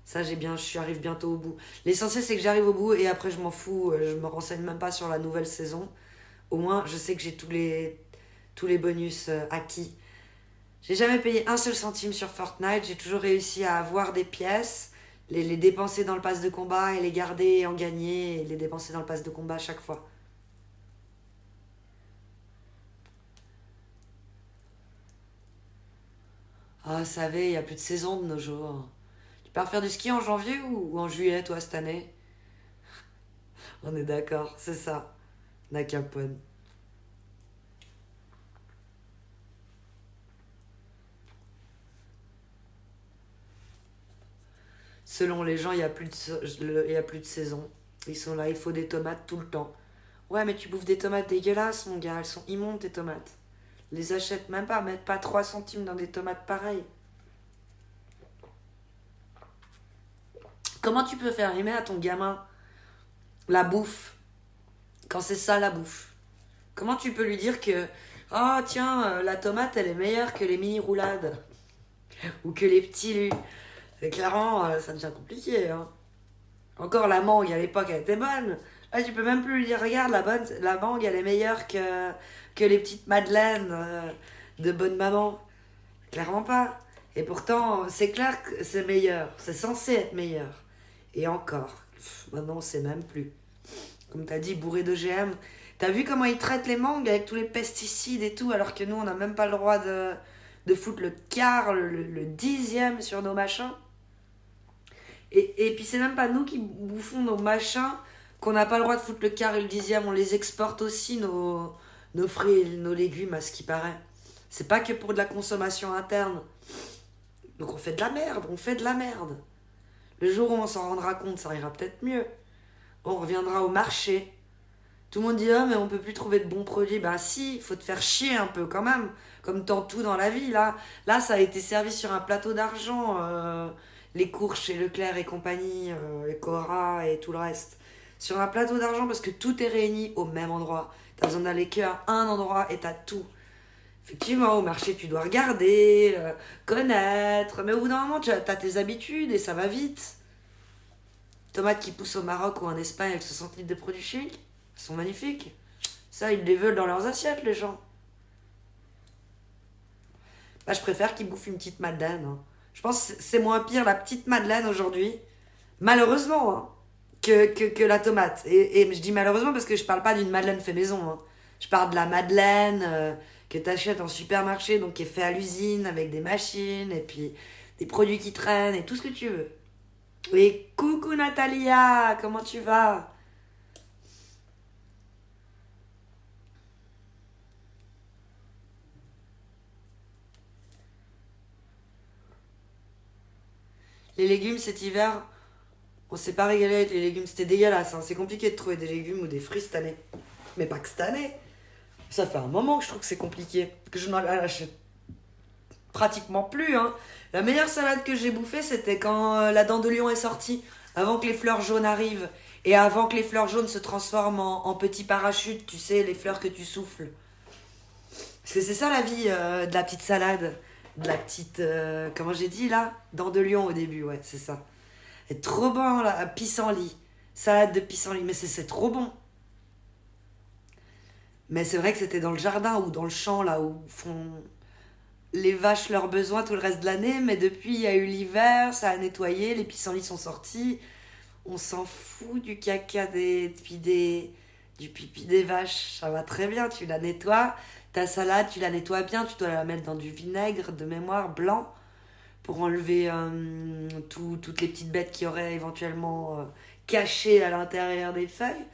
Ça, j'arrive bientôt au bout. L'essentiel, c'est que j'arrive au bout et après, je m'en fous. Je me renseigne même pas sur la nouvelle saison. Au moins, je sais que j'ai tous les bonus acquis. J'ai jamais payé un seul centime sur Fortnite. J'ai toujours réussi à avoir des pièces, les dépenser dans le pass de combat et les garder et en gagner et les dépenser dans le pass de combat à chaque fois. Ah, vous savez, il n'y a plus de saison de nos jours. Tu pars faire du ski en janvier ou en juillet, toi, cette année? On est d'accord, c'est ça. Nakapon. Selon les gens, il y a plus de saison. Ils sont là, il faut des tomates tout le temps. Ouais, mais tu bouffes des tomates dégueulasses, mon gars. Elles sont immondes, tes tomates. Les achète même pas, mettre pas 3 centimes dans des tomates pareilles. Comment tu peux faire aimer à ton gamin la bouffe quand c'est ça la bouffe? Comment tu peux lui dire que oh tiens, la tomate elle est meilleure que les mini roulades ou que les petits lus? Et clairement, ça devient compliqué. Hein. Encore la mangue à l'époque elle était bonne. Là tu peux même plus lui dire regarde la mangue elle est meilleure que les petites madeleines de bonne maman. Clairement pas. Et pourtant c'est clair que c'est meilleur. C'est censé être meilleur. Et encore. Maintenant on sait même plus. Comme t'as dit, bourré d'OGM. T'as vu comment ils traitent les mangues avec tous les pesticides et tout, alors que nous, on n'a même pas le droit de foutre le quart, le dixième sur nos machins. Et puis c'est même pas nous qui bouffons nos machins, qu'on n'a pas le droit de foutre le quart et le dixième. On les exporte aussi, nos fruits et nos légumes, à ce qui paraît. C'est pas que pour de la consommation interne. Donc on fait de la merde, on fait de la merde. Le jour où on s'en rendra compte, ça ira peut-être mieux. On reviendra au marché. Tout le monde dit ah mais on peut plus trouver de bons produits. Bah si, il faut te faire chier un peu quand même. Comme dans tout dans la vie là. Là ça a été servi sur un plateau d'argent. Les courses chez Leclerc et compagnie, et Cora et tout le reste. Sur un plateau d'argent parce que tout est réuni au même endroit. T'as besoin d'aller qu'à un endroit et t'as tout. Effectivement, au marché, tu dois regarder, connaître. Mais au bout d'un moment, tu as tes habitudes et ça va vite. Tomates qui poussent au Maroc ou en Espagne avec 60 litres de produits chimiques, elles sont magnifiques. Ça, ils les veulent dans leurs assiettes, les gens. Bah, je préfère qu'ils bouffent une petite madeleine, hein. Je pense que c'est moins pire la petite madeleine aujourd'hui, malheureusement, hein, que la tomate. Et je dis malheureusement parce que je parle pas d'une madeleine fait maison, hein. Je parle de la madeleine que tu achètes en supermarché, donc qui est fait à l'usine avec des machines et puis des produits qui traînent et tout ce que tu veux. Et coucou Natalia, comment tu vas? Les légumes cet hiver, on s'est pas régalé avec les légumes, c'était dégueulasse, hein. C'est compliqué de trouver des légumes ou des fruits cette année. Mais pas que cette année. Ça fait un moment que je trouve que c'est compliqué, que je n'en achète pratiquement plus, hein. La meilleure salade que j'ai bouffée, c'était quand la dent de lion est sortie, avant que les fleurs jaunes arrivent, et avant que les fleurs jaunes se transforment en petits parachutes, tu sais, les fleurs que tu souffles. Parce que c'est ça la vie de la petite salade, de la petite, comment j'ai dit là? Dent de lion au début, ouais, c'est ça. C'est trop bon, là, pissenlit. Salade de pissenlit, mais c'est trop bon. Mais c'est vrai que c'était dans le jardin ou dans le champ, là, où font les vaches leurs besoins tout le reste de l'année, mais depuis il y a eu l'hiver, ça a nettoyé, les pissenlits sont sortis, on s'en fout du caca du pipi des vaches, ça va très bien, tu la nettoies, ta salade tu la nettoies bien, tu dois la mettre dans du vinaigre de mémoire blanc pour enlever toutes les petites bêtes qui auraient éventuellement caché à l'intérieur des feuilles.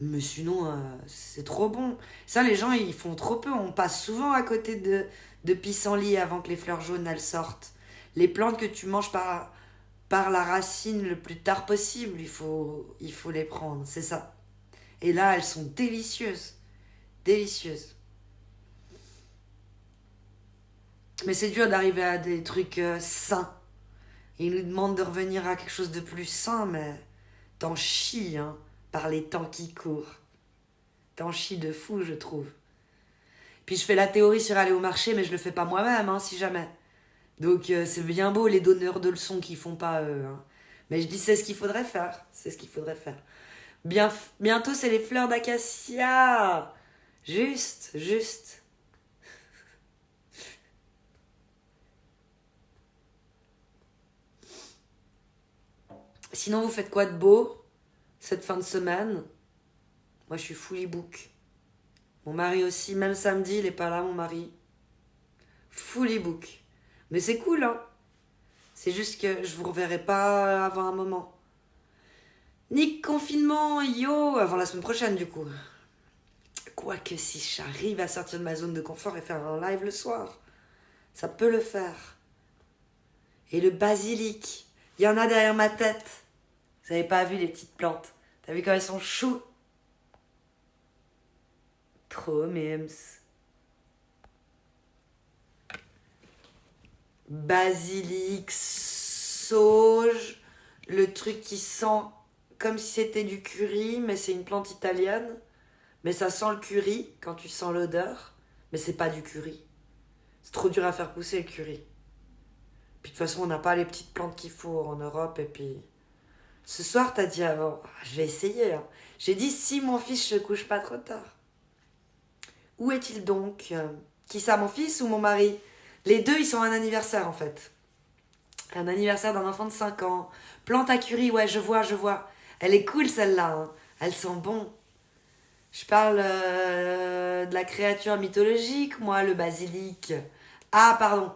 Mais sinon, c'est trop bon. Ça, les gens, ils font trop peu. On passe souvent à côté de pissenlit avant que les fleurs jaunes, elles sortent. Les plantes que tu manges par la racine le plus tard possible, il faut les prendre. C'est ça. Et là, elles sont délicieuses. Délicieuses. Mais c'est dur d'arriver à des trucs sains. Ils nous demandent de revenir à quelque chose de plus sain, mais t'en chies, hein, par les temps qui courent. T'en chies de fou, je trouve. Puis je fais la théorie sur aller au marché, mais je le fais pas moi-même, hein, si jamais. Donc c'est bien beau les donneurs de leçons qui font pas eux, hein. Mais je dis c'est ce qu'il faudrait faire. C'est ce qu'il faudrait faire. Bientôt c'est les fleurs d'acacia. Juste, juste. Sinon vous faites quoi de beau cette fin de semaine? Moi je suis fully book. Mon mari aussi, même samedi il est pas là mon mari. Fully book. Mais c'est cool, hein. C'est juste que je vous reverrai pas avant un moment. Nick confinement, yo, avant la semaine prochaine du coup. Quoique si j'arrive à sortir de ma zone de confort et faire un live le soir, ça peut le faire. Et le basilic, il y en a derrière ma tête. Vous avez pas vu les petites plantes? T'as vu comme elles sont choues? Trop mimes. Basilic, sauge, le truc qui sent comme si c'était du curry, mais c'est une plante italienne. Mais ça sent le curry quand tu sens l'odeur, mais c'est pas du curry. C'est trop dur à faire pousser le curry. Puis de toute façon, on n'a pas les petites plantes qu'il faut en Europe. Et puis, ce soir, t'as dit avant, je vais essayer, hein. J'ai dit si mon fils se couche pas trop tard. Où est-il donc? Qui ça, mon fils ou mon mari? Les deux, ils sont à un anniversaire en fait. Un anniversaire d'un enfant de 5 ans. Plante à curry, ouais, je vois, je vois. Elle est cool celle-là, hein. Elle sent bon. Je parle de la créature mythologique, moi, le basilic. Ah, pardon.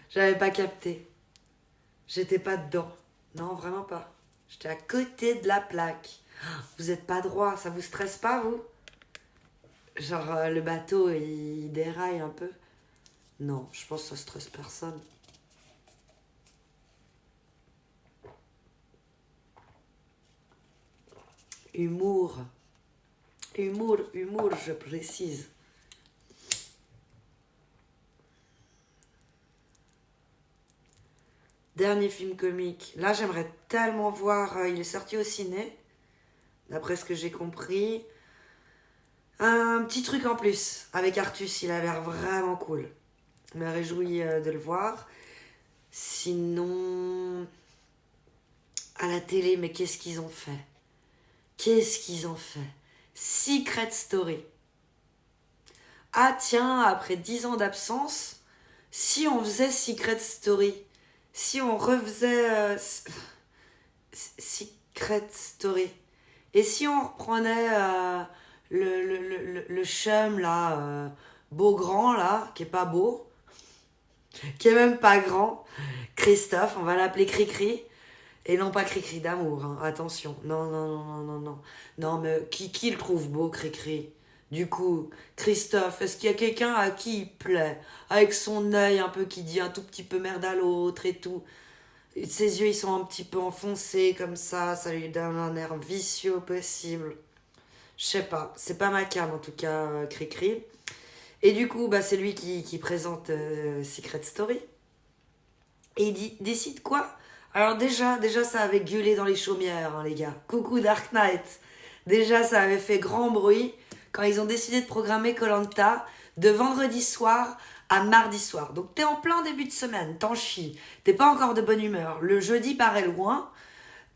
J'avais pas capté. J'étais pas dedans. Non, vraiment pas. J'étais à côté de la plaque. Vous êtes pas droit, ça vous stresse pas, vous? Genre, le bateau, il déraille un peu. Non, je pense que ça stresse personne. Humour. Humour, humour, je précise. Dernier film comique. Là, j'aimerais tellement voir. Il est sorti au ciné, d'après ce que j'ai compris. Un petit truc en plus avec Artus, il a l'air vraiment cool. Je me réjouis de le voir. Sinon, à la télé, mais qu'est-ce qu'ils ont fait? Qu'est-ce qu'ils ont fait? Secret Story. Ah tiens, après 10 ans d'absence, si on faisait Secret Story, si on refaisait Secret Story, et si on reprenait le chum là, beau grand là, qui est pas beau, qui est même pas grand, Christophe, on va l'appeler Cricri, et non pas Cricri d'amour, hein, attention, non, non, non, non, non, non, non, mais qui le trouve beau, Cricri? Du coup, Christophe, est-ce qu'il y a quelqu'un à qui il plaît? Avec son œil un peu qui dit un tout petit peu merde à l'autre et tout. Et ses yeux, ils sont un petit peu enfoncés comme ça lui donne un air vicieux au possible. Je sais pas, c'est pas ma cam en tout cas, Cricri. Et du coup, bah, c'est lui qui présente Secret Story. Et il décide quoi? Alors déjà, ça avait gueulé dans les chaumières, hein, les gars. Coucou Dark Knight. Déjà, ça avait fait grand bruit quand ils ont décidé de programmer koh de vendredi soir à mardi soir. Donc t'es en plein début de semaine, t'en chies, t'es pas encore de bonne humeur, le jeudi paraît loin,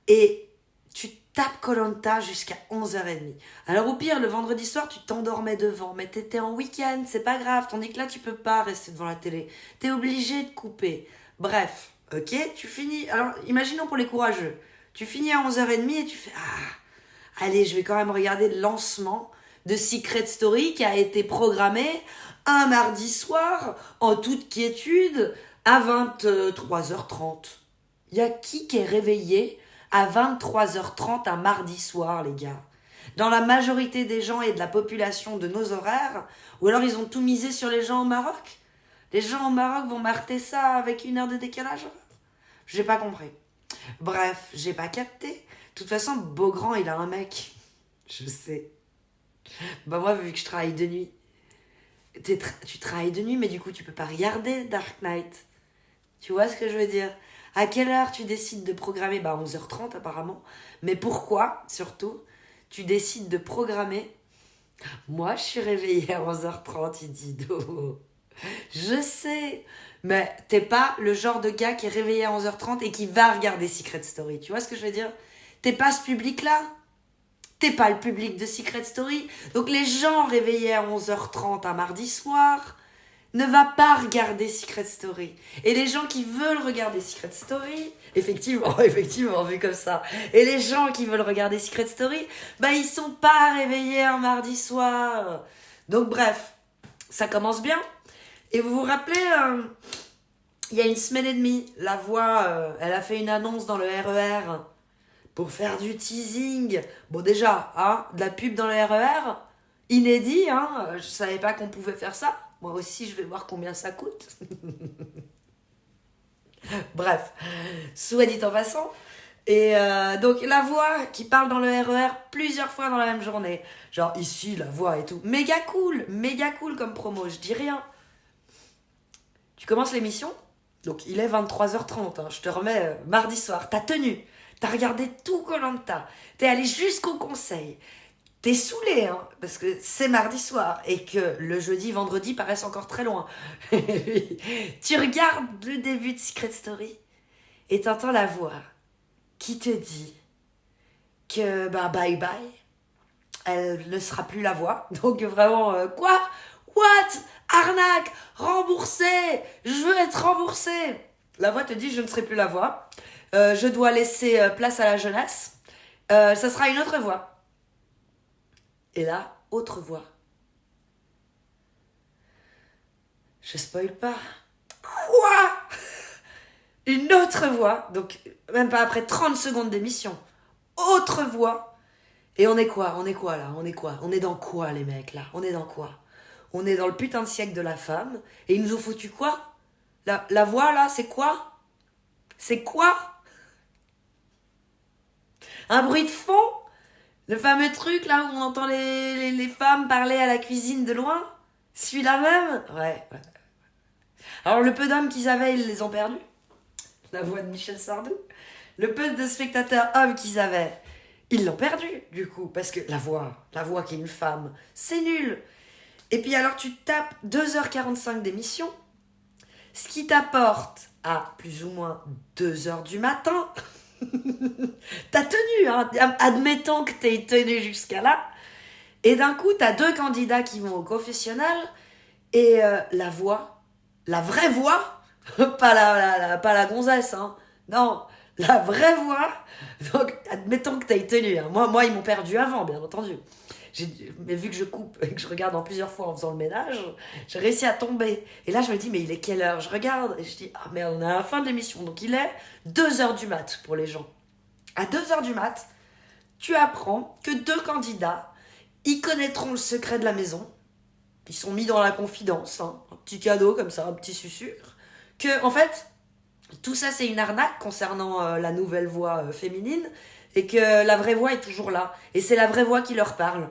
et tu tapes koh jusqu'à 11h30. Alors au pire, le vendredi soir, tu t'endormais devant, mais t'étais en week-end, c'est pas grave, tandis que là, tu peux pas rester devant la télé. T'es obligé de couper. Bref, ok, tu finis... Alors, imaginons pour les courageux. Tu finis à 11h30 et tu fais... Ah, allez, je vais quand même regarder le lancement de Secret Story qui a été programmé un mardi soir, en toute quiétude, à 23h30. Il y a qui est réveillé à 23h30 un mardi soir, les gars? Dans la majorité des gens et de la population de nos horaires, ou alors ils ont tout misé sur les gens au Maroc? Les gens au Maroc vont marter ça avec 1 heure de décalage? J'ai pas compris. Bref, j'ai pas capté. De toute façon, Beaugrand, il a un mec. Je sais. Bah moi, vu que je travaille de nuit, tu travailles de nuit, mais du coup, tu peux pas regarder Dark Knight. Tu vois ce que je veux dire? À quelle heure tu décides de programmer? Bah 11h30 apparemment. Mais pourquoi, surtout, tu décides de programmer? Moi, je suis réveillée à 11h30, il dit Do. Je sais, mais t'es pas le genre de gars qui est réveillé à 11h30 et qui va regarder Secret Story. Tu vois ce que je veux dire? T'es pas ce public-là. T'es pas le public de Secret Story. Donc les gens réveillés à 11h30 un mardi soir ne va pas regarder Secret Story. Et les gens qui veulent regarder Secret Story, effectivement, vu comme ça, et les gens qui veulent regarder Secret Story, bah ils sont pas réveillés un mardi soir. Donc bref, ça commence bien. Et vous vous rappelez, il y a 1 semaine et demie, La Voix, elle a fait une annonce dans le RER pour faire du teasing. Bon déjà, hein, de la pub dans le RER, inédit, hein, je savais pas qu'on pouvait faire ça. Moi aussi, je vais voir combien ça coûte. Bref, soit dit en passant. Et donc La Voix qui parle dans le RER plusieurs fois dans la même journée. Genre ici, La Voix et tout. Méga cool comme promo, je dis rien. Tu commences l'émission, donc il est 23h30, hein, je te remets mardi soir, t'as tenu, t'as regardé tout koh, t'es allé jusqu'au conseil, t'es saoulé, hein, parce que c'est mardi soir et que le jeudi, vendredi paraissent encore très loin. Tu regardes le début de Secret Story et t'entends La Voix qui te dit que bah bye bye, elle ne sera plus La Voix, donc vraiment quoi? What? Arnaque! Remboursé! Je veux être remboursé! La Voix te dit je ne serai plus La Voix. Je dois laisser place à la jeunesse. Ça sera une autre voix. Et là, autre voix. Je spoil pas. Quoi? Une autre voix. Donc, même pas après 30 secondes d'émission. Autre voix. Et on est quoi là? On est dans quoi les mecs là? On est dans quoi? On est dans le putain de siècle de la femme. Et ils nous ont foutu quoi? La voix, là, c'est quoi? C'est quoi? Un bruit de fond? Le fameux truc, là, où on entend les femmes parler à la cuisine de loin? Celui-là même? Ouais. Alors, le peu d'hommes qu'ils avaient, ils les ont perdus. La voix de Michel Sardou. Le peu de spectateurs hommes qu'ils avaient, Ils l'ont perdu, du coup, parce que la voix qui est une femme, c'est nul. Et puis alors tu tapes 2h45 d'émission, ce qui t'apporte à plus ou moins 2h du matin. T'as tenu, hein, admettons que t'aies tenu jusqu'à là. Et d'un coup, t'as 2 candidats qui vont au confessionnal et la vraie voix, pas la gonzesse, hein, non, la vraie voix. Donc, admettons que t'aies tenu. Hein. Moi, ils m'ont perdu avant, bien entendu. Mais vu que je coupe et que je regarde en plusieurs fois en faisant le ménage, j'ai réussi à tomber. Et là, je me dis, mais il est quelle heure? Je regarde et je dis, ah merde, on est à la fin de l'émission. Donc, il est 2h du mat pour les gens. À 2h du mat, tu apprends que 2 candidats, ils connaîtront le secret de la maison. Ils sont mis dans la confidence, hein, un petit cadeau comme ça, un petit susurre. Que, en fait, tout ça, c'est une arnaque concernant la nouvelle voix féminine et que la vraie voix est toujours là. Et c'est la vraie voix qui leur parle.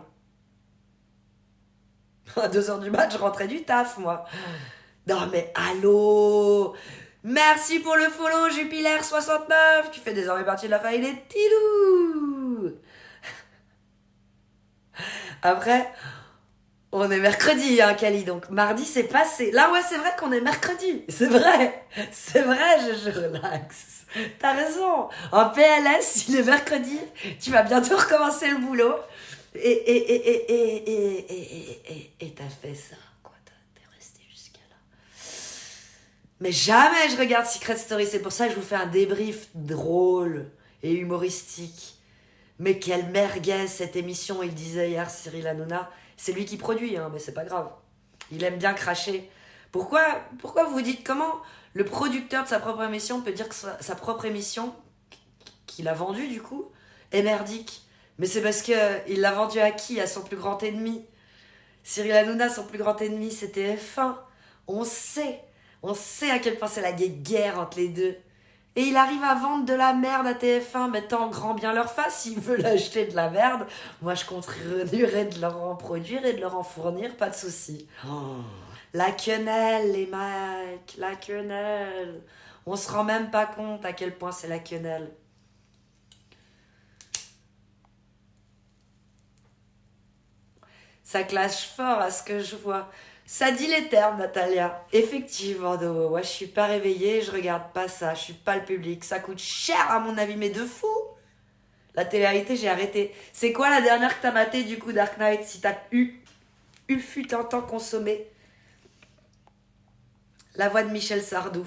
À 2h du mat, je rentrais du taf, moi. Non, mais allô! Merci pour le follow, Jupiler69. Tu fais désormais partie de la famille des Tilou. Après, on est mercredi, hein, Kali. Donc, mardi, c'est passé. Là, ouais, c'est vrai qu'on est mercredi. C'est vrai. C'est vrai, je relaxe. T'as raison. En PLS, il est mercredi. Tu vas bientôt recommencer le boulot. Et t'as fait ça, quoi. T'es resté jusqu'à là. Mais jamais je regarde Secret Story. C'est pour ça que je vous fais un débrief drôle et humoristique. Mais quelle merguez cette émission, il disait hier Cyril Hanouna. C'est lui qui produit, hein, mais c'est pas grave. Il aime bien cracher. Pourquoi vous vous dites comment le producteur de sa propre émission peut dire que sa propre émission, qu'il a vendue du coup, est merdique? Mais c'est parce qu'il l'a vendue à qui? À son plus grand ennemi. Cyril Hanouna, son plus grand ennemi, c'était F1. On sait à quel point c'est la guerre entre les deux. Et il arrive à vendre de la merde à TF1, mettant grand bien leur face. S'ils veulent acheter de la merde, moi je continuerai de leur en produire et de leur en fournir, pas de souci. Oh, la quenelle, les mecs, la quenelle. On se rend même pas compte à quel point c'est la quenelle. Ça clash fort à ce que je vois. Ça dit les termes, Natalia. Effectivement, no, ouais, je suis pas réveillée, je regarde pas ça, je suis pas le public. Ça coûte cher à mon avis, mais de fou. La télé-réalité, j'ai arrêté. C'est quoi la dernière que t'as maté du coup, Dark Knight, si t'as fut un temps consommé? La voix de Michel Sardou.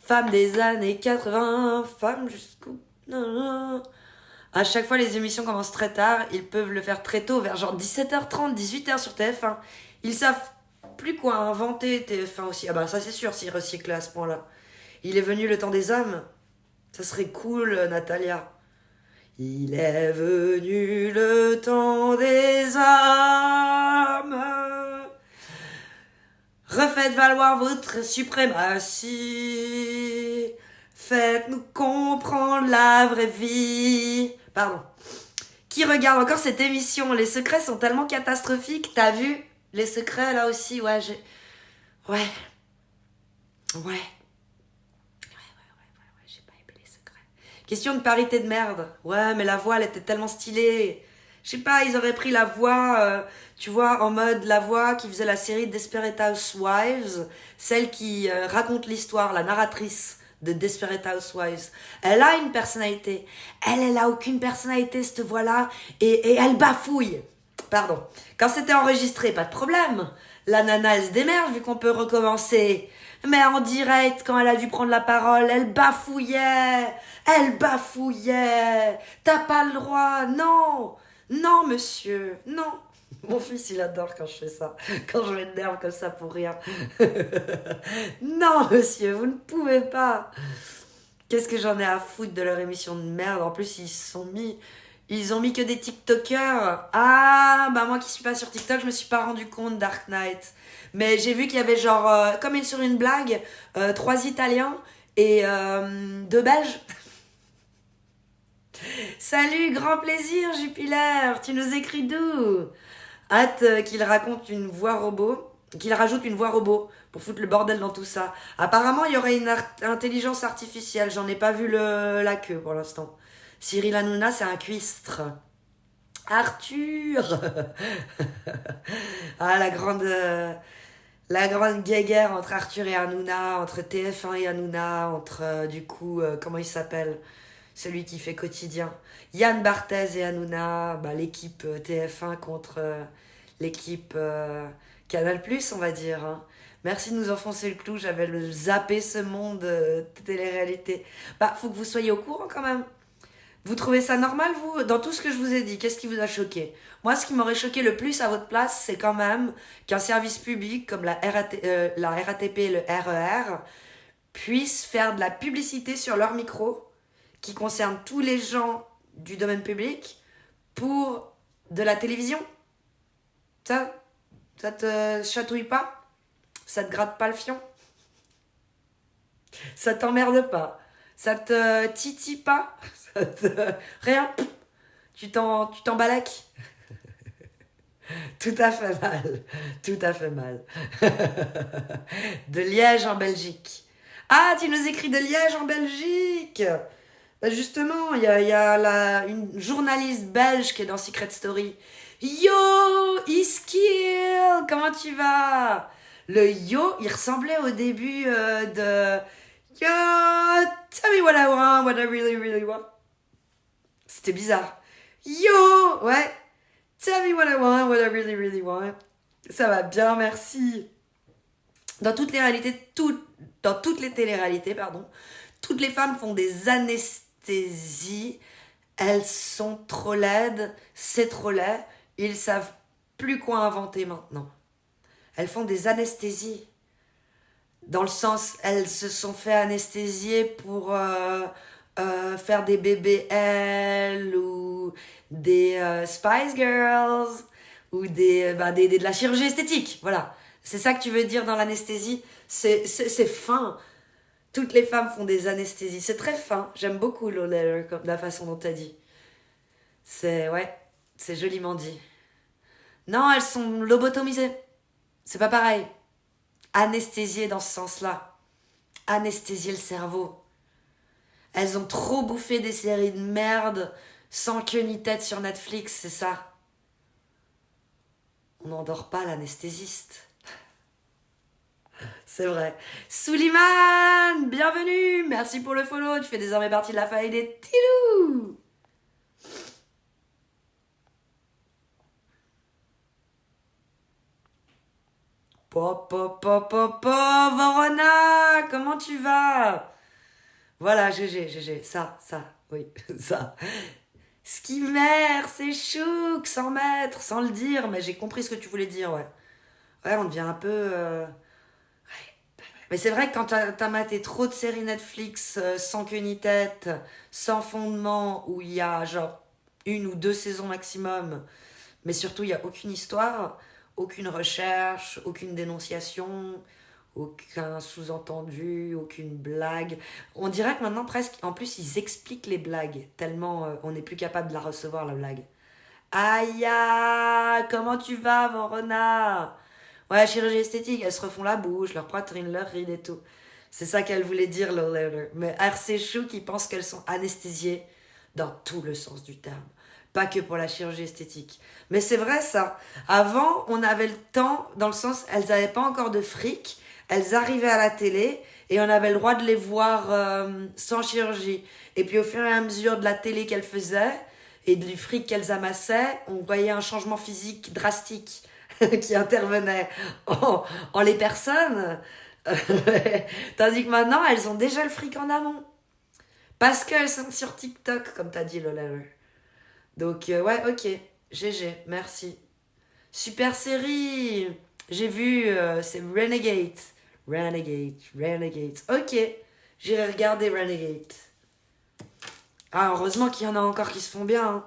Femme des années 80, femme jusqu'au... À chaque fois, les émissions commencent très tard. Ils peuvent le faire très tôt, vers genre 17h30, 18h sur TF1. Ils savent plus quoi inventer, TF1 aussi. Ah bah ça c'est sûr, s'ils recyclent à ce point-là. Il est venu le temps des hommes. Ça serait cool, Natalia. Il est venu le temps des hommes. Refaites valoir votre suprématie. Faites-nous comprendre la vraie vie. Pardon. Qui regarde encore cette émission? Les secrets sont tellement catastrophiques. T'as vu? Les secrets, là aussi, ouais, Ouais. J'ai pas aimé les secrets. Question de parité de merde. Ouais, mais la voix, elle était tellement stylée. Je sais pas, ils auraient pris la voix, tu vois, en mode la voix qui faisait la série Desperate Housewives, celle qui raconte l'histoire, la narratrice de Desperate Housewives. Elle a une personnalité. Elle a aucune personnalité, cette voix-là, et elle bafouille. Pardon. Quand c'était enregistré, pas de problème. La nana, elle se démerde vu qu'on peut recommencer. Mais en direct, quand elle a dû prendre la parole, elle bafouillait. T'as pas le droit, non. Non, monsieur, non. Mon fils, il adore quand je fais ça. Quand je m'énerve comme ça pour rien. Non, monsieur, vous ne pouvez pas. Qu'est-ce que j'en ai à foutre de leur émission de merde. En plus, ils ont mis que des TikTokers. Ah, bah moi qui suis pas sur TikTok, je me suis pas rendu compte, Dark Knight. Mais j'ai vu qu'il y avait genre, comme sur une blague, 3 Italiens et 2 Belges. Salut, grand plaisir, Jupiler. Tu nous écris d'où? Hâte qu'il raconte une voix robot, qu'il rajoute une voix robot pour foutre le bordel dans tout ça. Apparemment, il y aurait une intelligence artificielle. J'en ai pas vu la queue pour l'instant. Cyril Hanouna, c'est un cuistre. Arthur. Ah, la grande guéguerre entre Arthur et Hanouna, entre TF1 et Hanouna, entre, comment il s'appelle? Celui qui fait quotidien. Yann Barthès et Hanouna, bah, l'équipe TF1 contre l'équipe Canal+, on va dire. Hein. Merci de nous enfoncer le clou, j'avais zappé ce monde télé-réalité. Bah, faut que vous soyez au courant quand même. Vous trouvez ça normal, vous, dans tout ce que je vous ai dit? Qu'est-ce qui vous a choqué? Moi, ce qui m'aurait choqué le plus à votre place, c'est quand même qu'un service public comme la RATP et le RER puissent faire de la publicité sur leur micro qui concerne tous les gens du domaine public pour de la télévision. Ça te chatouille pas? Ça te gratte pas le fion? Ça t'emmerde pas? Ça te titille pas? Rien? Tu t'embalaques? Tout à fait mal. Tout à fait mal. De Liège en Belgique. Ah, tu nous écris de Liège en Belgique! Bah justement, il y a une journaliste belge qui est dans Secret Story. Yo, Iskill, comment tu vas? Le yo, il ressemblait au début de Yo, tell me what I want, what I really, really want. C'était bizarre. Yo, ouais, tell me what I want, what I really, really want. Ça va bien, merci. Dans toutes les réalités, dans toutes les téléréalités, pardon, toutes les femmes font des anesthésies. Elles sont trop laides, c'est trop laid. Ils savent plus quoi inventer maintenant. Elles font des anesthésies. Dans le sens, elles se sont fait anesthésier pour faire des BBL ou des Spice Girls ou de la chirurgie esthétique. Voilà. C'est ça que tu veux dire dans l'anesthésie? C'est fin. Toutes les femmes font des anesthésies. C'est très fin. J'aime beaucoup la façon dont tu as dit. C'est joliment dit. Non, elles sont lobotomisées. C'est pas pareil. Anesthésiées dans ce sens-là. Anesthésier le cerveau. Elles ont trop bouffé des séries de merde sans queue ni tête sur Netflix, c'est ça. On n'endort pas l'anesthésiste. C'est vrai. Souliman, bienvenue. Merci pour le follow. Tu fais désormais partie de la famille des Tilou. Vorona, comment tu vas? Voilà, GG, ça, oui, ça. Skimmer, c'est chouk, sans mettre, sans le dire, mais j'ai compris ce que tu voulais dire, ouais. Ouais, on devient un peu... Mais c'est vrai que quand t'as maté trop de séries Netflix sans queue ni tête, sans fondement, où il y a genre 1 ou 2 saisons maximum, mais surtout il n'y a aucune histoire, aucune recherche, aucune dénonciation, aucun sous-entendu, aucune blague. On dirait que maintenant presque, en plus ils expliquent les blagues, tellement on n'est plus capable de la recevoir la blague. Aïe, comment tu vas, mon renard? Ouais, chirurgie esthétique, elles se refont la bouche, leur poitrine, leurs rides et tout. C'est ça qu'elle voulait dire, Low Letter. Mais RC Chou qui pense qu'elles sont anesthésiées dans tout le sens du terme. Pas que pour la chirurgie esthétique. Mais c'est vrai ça. Avant, on avait le temps, dans le sens, elles n'avaient pas encore de fric. Elles arrivaient à la télé et on avait le droit de les voir sans chirurgie. Et puis au fur et à mesure de la télé qu'elles faisaient et du fric qu'elles amassaient, on voyait un changement physique drastique qui intervenait en les personnes. Tandis que maintenant, elles ont déjà le fric en amont. Parce qu'elles sont sur TikTok, comme t'as dit, Lola. Donc, ouais, ok. GG, merci. Super série. J'ai vu, c'est Renegade. Renegade. Ok, j'irai regarder Renegade. Ah, heureusement qu'il y en a encore qui se font bien. Hein.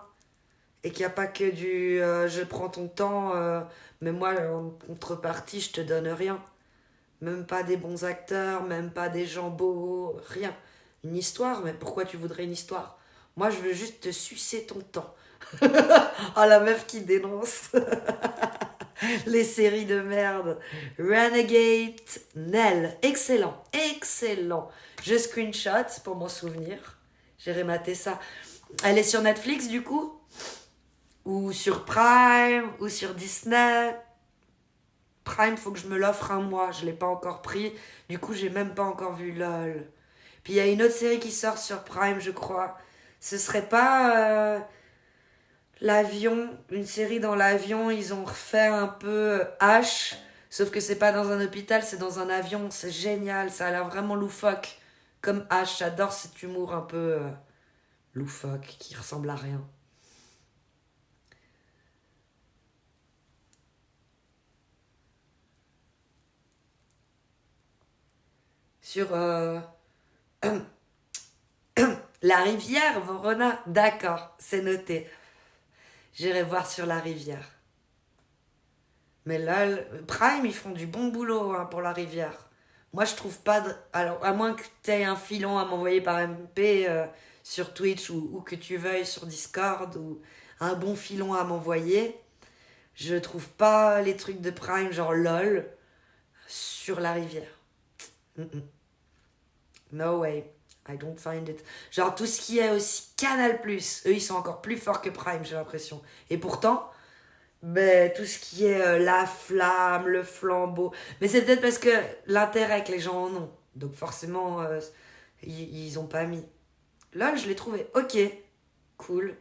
Et qu'il n'y a pas que du je prends ton temps, mais moi, en contrepartie, je te donne rien. Même pas des bons acteurs, même pas des gens beaux, rien. Une histoire, mais pourquoi tu voudrais une histoire? Moi, je veux juste te sucer ton temps. Oh, la meuf qui dénonce. Les séries de merde. Renegade, Nell. Excellent, excellent. Je screenshot pour m'en souvenir. J'ai maté ça. Elle est sur Netflix du coup? Ou sur Prime? Ou sur Disney? Prime, faut que je me l'offre un mois. Je l'ai pas encore pris. Du coup, j'ai même pas encore vu LOL. Puis il y a une autre série qui sort sur Prime, je crois. Ce serait pas l'avion, une série dans l'avion. Ils ont refait un peu H. Sauf que c'est pas dans un hôpital, c'est dans un avion. C'est génial. Ça a l'air vraiment loufoque. Comme H. J'adore cet humour un peu loufoque qui ressemble à rien. Sur la rivière, Vorona. D'accord, c'est noté. J'irai voir sur la rivière. Mais là, Prime, ils font du bon boulot hein, pour la rivière. Moi, je trouve pas de... Alors, à moins que tu aies un filon à m'envoyer par MP sur Twitch ou que tu veuilles sur Discord ou un bon filon à m'envoyer, je trouve pas les trucs de Prime, genre LOL, sur la rivière. Mm-mm. No way. I don't find it. Genre, tout ce qui est aussi Canal+, eux, ils sont encore plus forts que Prime, j'ai l'impression. Et pourtant... Ben, tout ce qui est la flamme, le flambeau. Mais c'est peut-être parce que l'intérêt que les gens en ont. Donc forcément, ils ont pas mis. LOL, je l'ai trouvé. Ok, cool.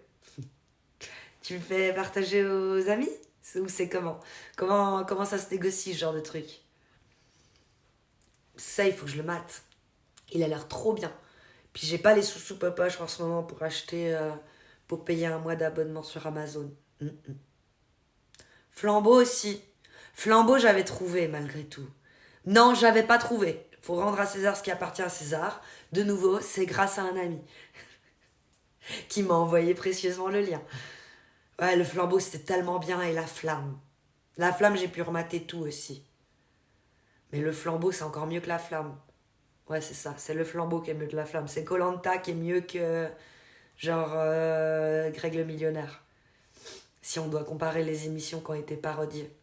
Tu me fais partager aux amis? Ou c'est comment ça se négocie, ce genre de truc? Ça, il faut que je le mate. Il a l'air trop bien. Puis j'ai pas les sous-sous poche en ce moment pour acheter, pour payer un mois d'abonnement sur Amazon. Mm-mm. Flambeau aussi. Flambeau, j'avais trouvé malgré tout. Non, j'avais pas trouvé. Faut rendre à César ce qui appartient à César. De nouveau, c'est grâce à un ami qui m'a envoyé précieusement le lien. Ouais, le flambeau, c'était tellement bien. Et la flamme. La flamme, j'ai pu remater tout aussi. Mais le flambeau, c'est encore mieux que la flamme. Ouais, c'est ça. C'est le flambeau qui est mieux que la flamme. C'est koh qui est mieux que, genre, Greg le millionnaire. Si on doit comparer les émissions qui ont été parodiées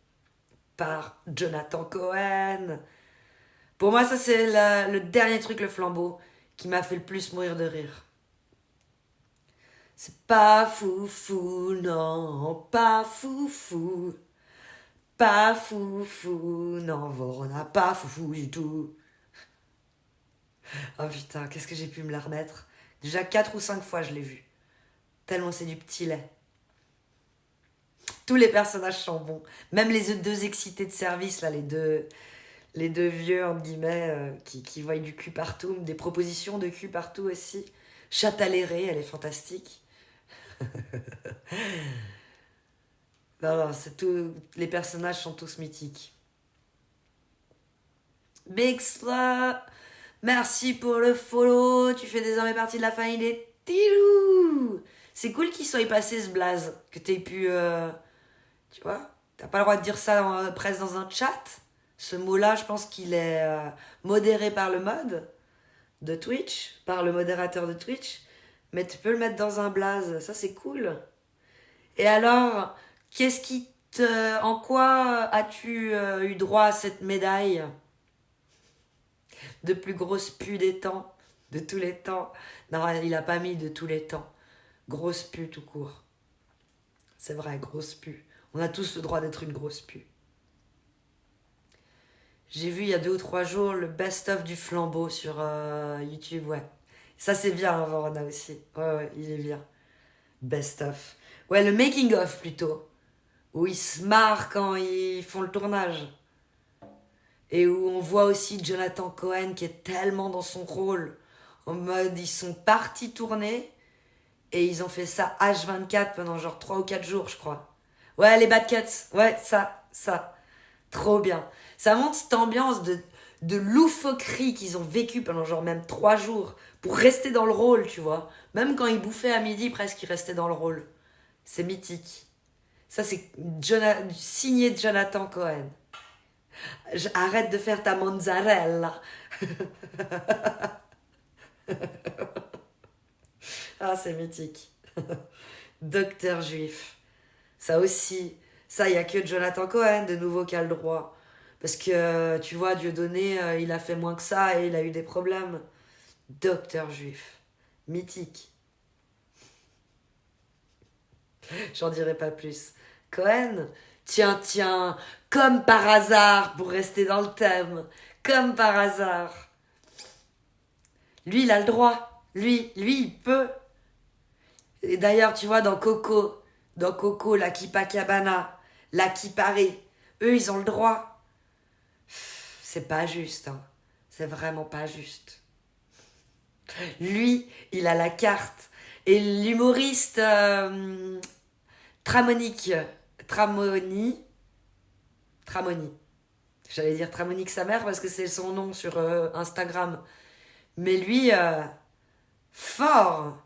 par Jonathan Cohen. Pour moi, ça, c'est le dernier truc, le flambeau, qui m'a fait le plus mourir de rire. C'est pas foufou, non, pas foufou. Pas foufou, non, Vorona, pas foufou du tout. Oh putain, qu'est-ce que j'ai pu me la remettre? Déjà 4 ou 5 fois, je l'ai vu. Tellement c'est du petit lait. Tous les personnages sont bons. Même les deux excités de service, là, les deux vieux, entre guillemets, qui voient du cul partout, des propositions de cul partout aussi. Chataléré, elle est fantastique. Non, c'est tout. Les personnages sont tous mythiques. Big Sla, merci pour le follow. Tu fais désormais partie de la famille des Tilou. C'est cool qu'ils soient passés ce blaze. Que t'aies pu. Tu vois? T'as pas le droit de dire ça presque dans un chat. Ce mot-là, je pense qu'il est modéré par le mode de Twitch, par le modérateur de Twitch. Mais tu peux le mettre dans un blaze. Ça, c'est cool. Et alors, en quoi as-tu eu droit à cette médaille de plus grosse pu des temps, de tous les temps? Non, il a pas mis de tous les temps. Grosse pu tout court. C'est vrai, grosse pu. On a tous le droit d'être une grosse pu. J'ai vu il y a 2 ou 3 jours le best-of du flambeau sur YouTube, ouais. Ça c'est bien, hein, Vorona aussi. Ouais, il est bien. Best-of. Ouais, le making-of plutôt. Où ils se marrent quand ils font le tournage. Et où on voit aussi Jonathan Cohen qui est tellement dans son rôle. En mode, ils sont partis tourner et ils ont fait ça H24 pendant genre 3 ou 4 jours, je crois. Ouais, les Bad Cuts. Ouais, ça. Trop bien. Ça montre cette ambiance de loufoquerie qu'ils ont vécu pendant genre même 3 jours pour rester dans le rôle, tu vois. Même quand ils bouffaient à midi, presque, ils restaient dans le rôle. C'est mythique. Ça, c'est signé Jonathan Cohen. Arrête de faire ta mozzarella. Ah, c'est mythique. Docteur Juif. Ça aussi, Ça, il n'y a que Jonathan Cohen, de nouveau, qui a le droit. Parce que, tu vois, Dieudonné, il a fait moins que ça et il a eu des problèmes. Docteur juif. Mythique. J'en dirai pas plus. Cohen, tiens, tiens, comme par hasard, pour rester dans le thème, comme par hasard. Lui, il a le droit. Lui, il peut. Et d'ailleurs, tu vois, dans Coco, la Kippa Cabana, la Kipparé, eux, ils ont le droit. C'est pas juste, hein. C'est vraiment pas juste. Lui, il a la carte. Et l'humoriste Tramonique, Tramoni. J'allais dire Tramonique sa mère parce que c'est son nom sur Instagram. Mais lui, fort,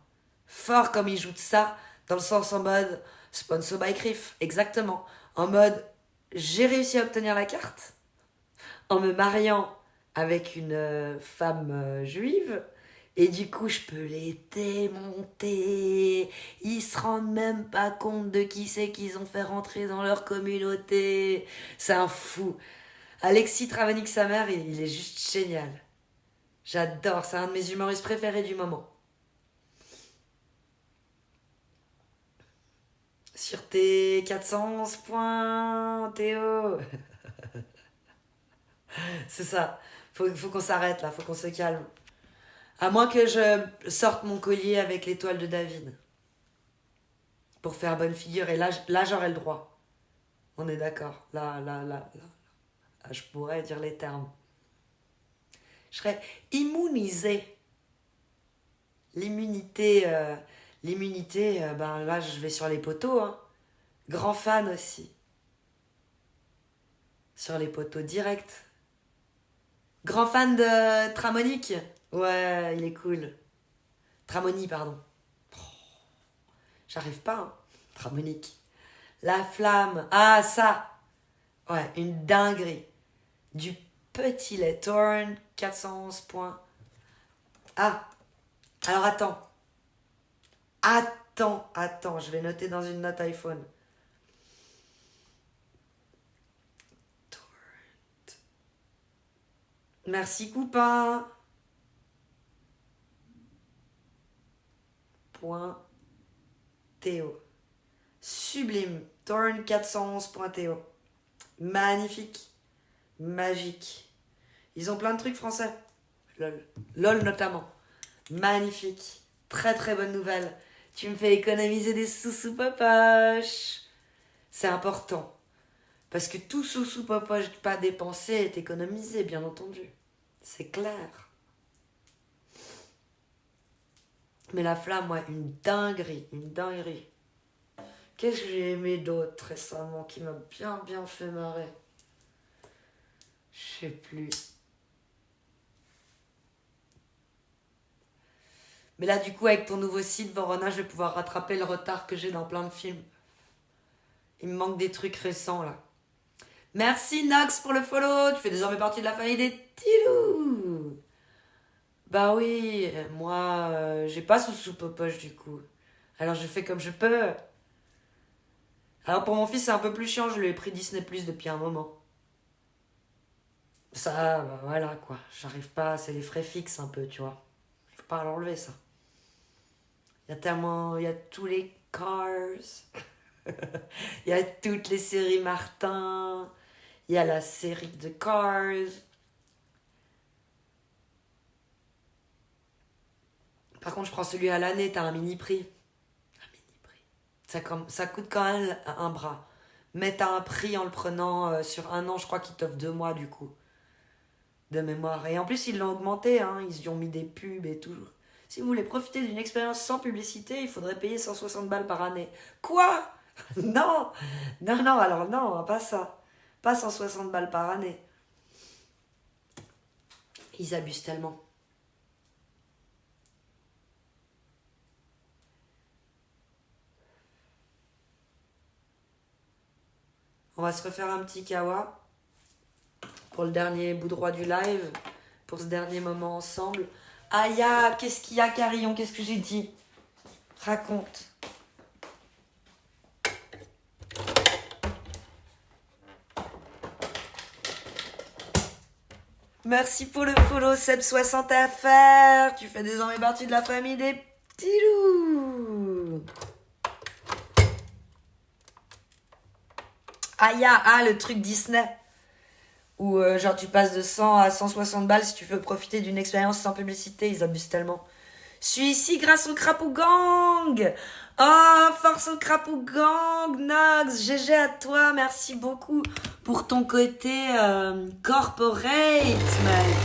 fort comme il joue de ça, dans le sens en mode sponsor by Criff, exactement. En mode, j'ai réussi à obtenir la carte en me mariant avec une femme juive. Et du coup, je peux les démonter. Ils se rendent même pas compte de qui c'est qu'ils ont fait rentrer dans leur communauté. C'est un fou. Alexis Travanik, sa mère, il est juste génial. J'adore, c'est un de mes humoristes préférés du moment. Sur tes 400 points, Théo. C'est ça. Faut qu'on s'arrête là, faut qu'on se calme. À moins que je sorte mon collier avec l'étoile de David. Pour faire bonne figure. Et là j'aurai le droit. On est d'accord. Là. Je pourrais dire les termes. Je serais immunisée. L'immunité, ben là je vais sur les poteaux. Hein. Grand fan aussi. Sur les poteaux direct. Grand fan de Tramonique. Ouais, il est cool. Tramoni, pardon. J'arrive pas, hein. Tramonique. La flamme. Ah, ça. Ouais, une dinguerie. Du petit lait Torn, 411 points. Ah, alors attends. Attends. Je vais noter dans une note iPhone. Torrent. Merci, copain. Point Théo. Sublime. Torn 411.Théo. Magnifique. Magique. Ils ont plein de trucs français. LOL. LOL notamment. Magnifique. Très très bonne nouvelle. Tu me fais économiser des sous popoche. C'est important. Parce que tout sous popoche pas dépensé est économisé, bien entendu. C'est clair. Mais la flamme, ouais, une dinguerie. Qu'est-ce que j'ai aimé d'autre récemment qui m'a bien fait marrer? Je sais plus. Mais là, du coup, avec ton nouveau site, Vorona, je vais pouvoir rattraper le retard que j'ai dans plein de films. Il me manque des trucs récents, là. Merci, Nox, pour le follow. Tu fais désormais partie de la famille des Tilou. Bah oui, moi, j'ai pas sous popoche, du coup. Alors, je fais comme je peux. Alors, pour mon fils, c'est un peu plus chiant. Je lui ai pris Disney Plus depuis un moment. Ça, bah voilà, quoi. J'arrive pas, c'est les frais fixes, un peu, tu vois. Faut pas l'enlever, ça. Il y a tellement... Il y a tous les Cars. Il y a toutes les séries Martin. Il y a la série de Cars. Par contre, je prends celui à l'année, t'as un mini-prix. Un mini-prix. Ça coûte quand même un bras. Mais t'as un prix en le prenant sur un an, je crois qu'ils t'offrent 2 mois, du coup. De mémoire. Et en plus, ils l'ont augmenté, hein. Ils y ont mis des pubs et tout. Si vous voulez profiter d'une expérience sans publicité, il faudrait payer 160 balles par année. Quoi? Non, alors non, pas ça. Pas 160 balles par année. Ils abusent tellement. On va se refaire un petit kawa pour le dernier bout droit du live, pour ce dernier moment ensemble. Aya, qu'est-ce qu'il y a, Carillon? Qu'est-ce que j'ai dit? Raconte. Merci pour le follow, Seb60FR. Tu fais désormais partie de la famille des petits loups. Le truc Disney. Où genre tu passes de 100 à 160 balles si tu veux profiter d'une expérience sans publicité. Ils abusent tellement. Je suis ici grâce au Crapou Gang. Oh, force au Crapou Gang, Nox. GG à toi, merci beaucoup pour ton côté corporate, mec.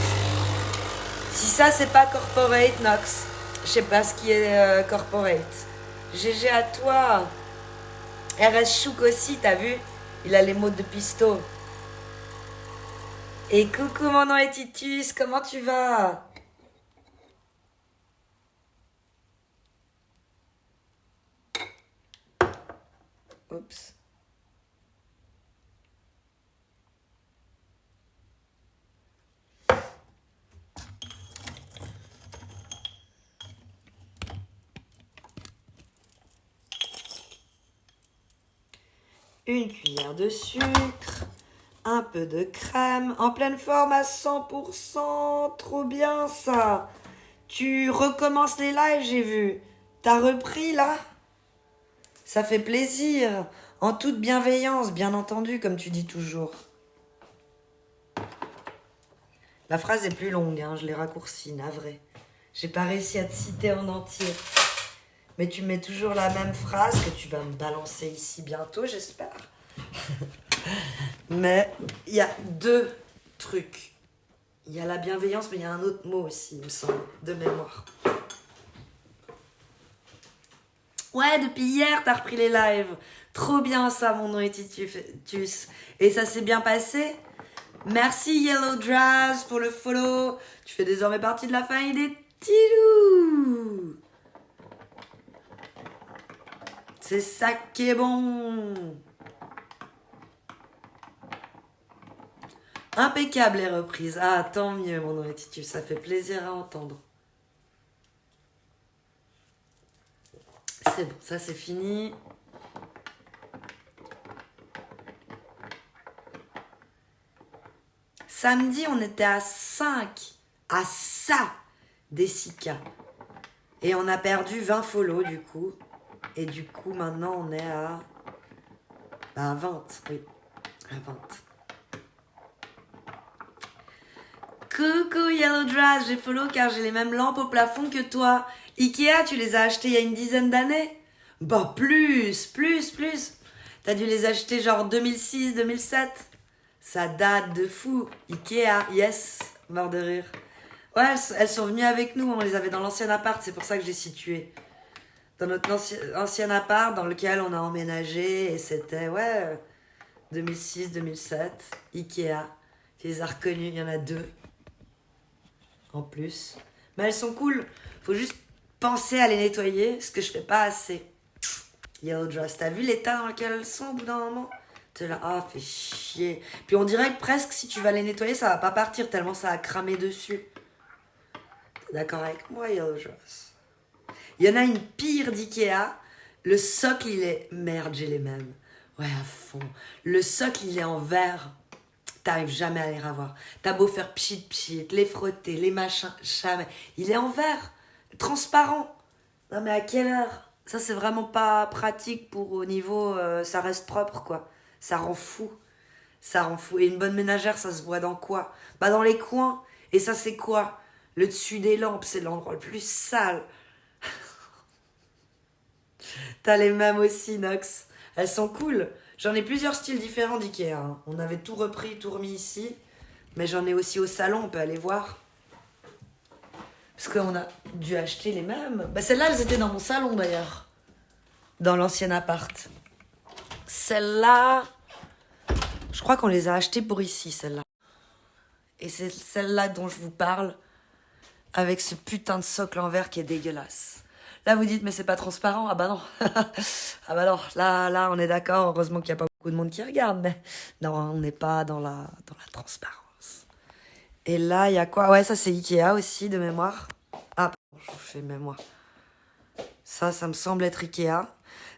Si ça, c'est pas corporate, Nox, je sais pas ce qui est corporate. GG à toi. RS Chouk aussi, t'as vu? Il a les mots de pisto. Et coucou mon nom est Titus, comment tu vas? Oups. Une cuillère de sucre, un peu de crème, en pleine forme à 100%, trop bien ça. Tu recommences les lives, j'ai vu. T'as repris là? Ça fait plaisir, en toute bienveillance, bien entendu, comme tu dis toujours. La phrase est plus longue, hein, je l'ai raccourcie, navré. J'ai pas réussi à te citer en entier. Mais tu mets toujours la même phrase que tu vas me balancer ici bientôt, j'espère. Mais il y a deux trucs. Il y a la bienveillance, mais il y a un autre mot aussi, il me semble, de mémoire. Ouais, depuis hier, t'as repris les lives. Trop bien ça, mon nom est Titus. Et ça s'est bien passé? Merci Yellow Dress pour le follow. Tu fais désormais partie de la famille des Tilou. C'est ça qui est bon. Impeccable les reprises. Ah, tant mieux, mon nom est Titus. Ça fait plaisir à entendre. C'est bon, ça c'est fini. Samedi, on était à 5. À ça des 6K. Et on a perdu 20 follow du coup. Et du coup, maintenant, on est à 20. Oui, à 20. Coucou Yellow Dress, j'ai follow car j'ai les mêmes lampes au plafond que toi. Ikea, tu les as achetées il y a une dizaine d'années? Bah plus. T'as dû les acheter genre 2006, 2007. Ça date de fou. Ikea, yes, mort de rire. Ouais, elles sont venues avec nous, on les avait dans l'ancien appart, c'est pour ça que j'ai situé. Dans notre ancien appart dans lequel on a emménagé, et c'était, 2006, 2007, Ikea. Tu les as reconnues, il y en a 2. En plus. Mais elles sont cool. Faut juste penser à les nettoyer, ce que je fais pas assez. Yellow Dress, t'as vu l'état dans lequel elles sont au bout d'un moment? T'es là, fais chier. Puis on dirait que presque si tu vas les nettoyer, ça va pas partir tellement ça a cramé dessus. T'es d'accord avec moi, Yellow Dress? Il y en a une pire d'Ikea. Le socle, il est... Merde, j'ai les mêmes. Ouais, à fond. Le socle, il est en verre. T'arrives jamais à les revoir. T'as beau faire pchit, les frotter, les machins, jamais. Il est en verre, transparent. Non mais à quelle heure? Ça c'est vraiment pas pratique pour au niveau... ça reste propre quoi. Ça rend fou. Ça rend fou. Et une bonne ménagère, ça se voit dans quoi? Bah dans les coins. Et ça c'est quoi? Le dessus des lampes, c'est l'endroit le plus sale. T'as les mêmes aussi, Nox. Elles sont cool. J'en ai plusieurs styles différents d'Ikea. Hein. On avait tout repris, tout remis ici. Mais j'en ai aussi au salon, on peut aller voir. Parce qu'on a dû acheter les mêmes. Bah celles-là, elles étaient dans mon salon d'ailleurs. Dans l'ancien appart. Celles-là... Je crois qu'on les a achetées pour ici, celles-là. Et c'est celle-là dont je vous parle. Avec ce putain de socle en verre qui est dégueulasse. Là, vous dites, mais c'est pas transparent. Ah bah non. Ah bah non. Là, on est d'accord. Heureusement qu'il n'y a pas beaucoup de monde qui regarde. Mais non, on n'est pas dans la transparence. Et là, il y a quoi? Ouais, ça, c'est Ikea aussi, de mémoire. Ah, pardon, je vous fais mémoire. Ça me semble être Ikea.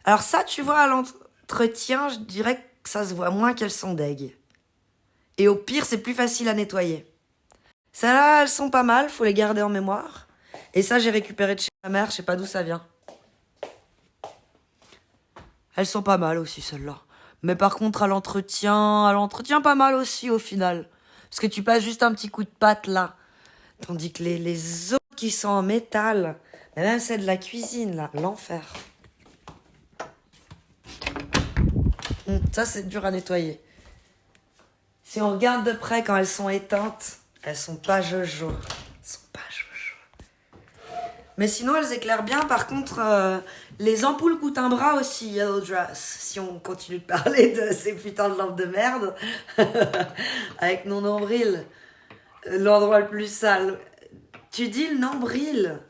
Alors ça, tu vois, à l'entretien, je dirais que ça se voit moins qu'elles sont deg. Et au pire, c'est plus facile à nettoyer. Celles-là, elles sont pas mal, faut les garder en mémoire. Et ça, j'ai récupéré de chez ma mère, je sais pas d'où ça vient. Elles sont pas mal aussi, celles-là. Mais par contre, à l'entretien, pas mal aussi au final. Parce que tu passes juste un petit coup de patte là. Tandis que les autres qui sont en métal, et même celle de la cuisine là, l'enfer. Ça, c'est dur à nettoyer. Si on regarde de près quand elles sont éteintes, elles sont pas jojo. Elles sont pas jojo. Mais sinon, elles éclairent bien. Par contre, les ampoules coûtent un bras aussi, Yellow Dress. Si on continue de parler de ces putains de lampes de merde. Avec mon nombril. L'endroit le plus sale. Tu dis le nombril.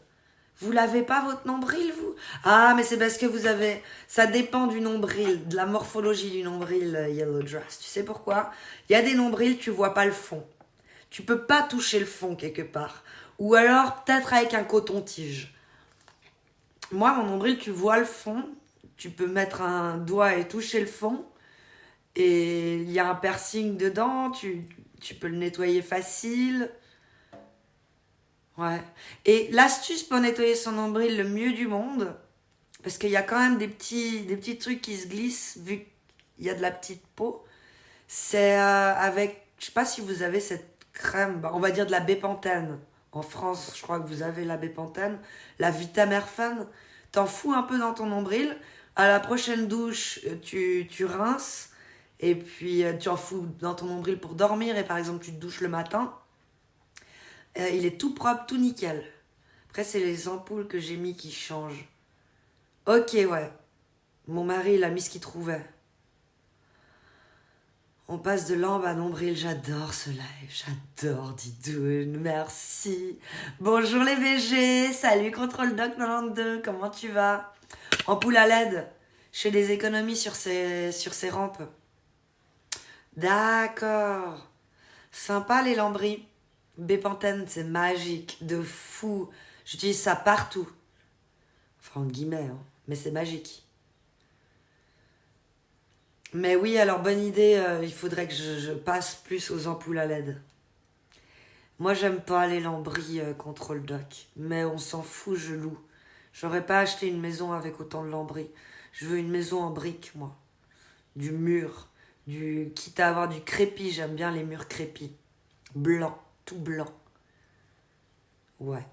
Vous lavez pas votre nombril, vous? Ah, mais c'est parce que vous avez... Ça dépend du nombril, de la morphologie du nombril, Yellow Dress. Tu sais pourquoi? Il y a des nombrils, tu vois pas le fond. Tu peux pas toucher le fond quelque part. Ou alors, peut-être avec un coton-tige. Moi, mon nombril, tu vois le fond. Tu peux mettre un doigt et toucher le fond. Et il y a un piercing dedans. Tu peux le nettoyer facile. Ouais. Et l'astuce pour nettoyer son nombril le mieux du monde, parce qu'il y a quand même des petits trucs qui se glissent vu qu'il y a de la petite peau, c'est avec, je sais pas si vous avez cette crème, on va dire de la Bépantène. En France, je crois que vous avez la Bépantène. La Vitamerfen, t'en fous un peu dans ton nombril. À la prochaine douche, tu rinces. Et puis, tu en fous dans ton nombril pour dormir. Et par exemple, tu te douches le matin. Il est tout propre, tout nickel. Après, c'est les ampoules que j'ai mis qui changent. Ok, ouais. Mon mari, il a mis ce qu'il trouvait. On passe de lampe à nombril. J'adore ce live. J'adore Didoune. Merci. Bonjour les VG. Salut Contrôle Doc 92. Comment tu vas? Ampoule à LED. Je fais des économies sur ces rampes. D'accord. Sympa les lambris. Bépantène, c'est magique. De fou. J'utilise ça partout. Enfin, entre guillemets, hein. Mais c'est magique. Mais oui, alors bonne idée, il faudrait que je passe plus aux ampoules à LED. Moi, j'aime pas les lambris contrôle doc, mais on s'en fout, je loue. J'aurais pas acheté une maison avec autant de lambris. Je veux une maison en briques, moi. Du mur, quitte à avoir du crépi, j'aime bien les murs crépis. Blanc, tout blanc. Ouais.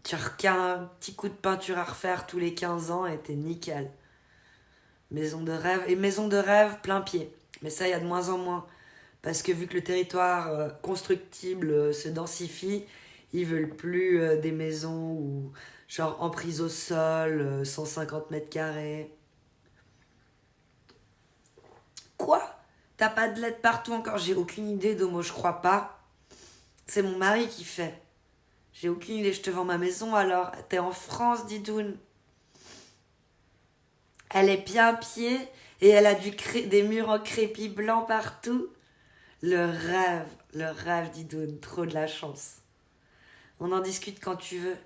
Tu qu'un petit coup de peinture à refaire tous les 15 ans et t'es nickel. Maison de rêve. Et maison de rêve plein pied. Mais ça, il y a de moins en moins. Parce que vu que le territoire constructible se densifie, ils veulent plus des maisons où, genre emprise au sol, 150 mètres carrés. Quoi? T'as pas de LED partout encore? J'ai aucune idée, Domo, je crois pas. C'est mon mari qui fait. J'ai aucune idée, je te vends ma maison alors. T'es en France, Didoune. Elle est bien pied et elle a des murs en crépi blanc partout. Le rêve, Didoune, trop de la chance. On en discute quand tu veux.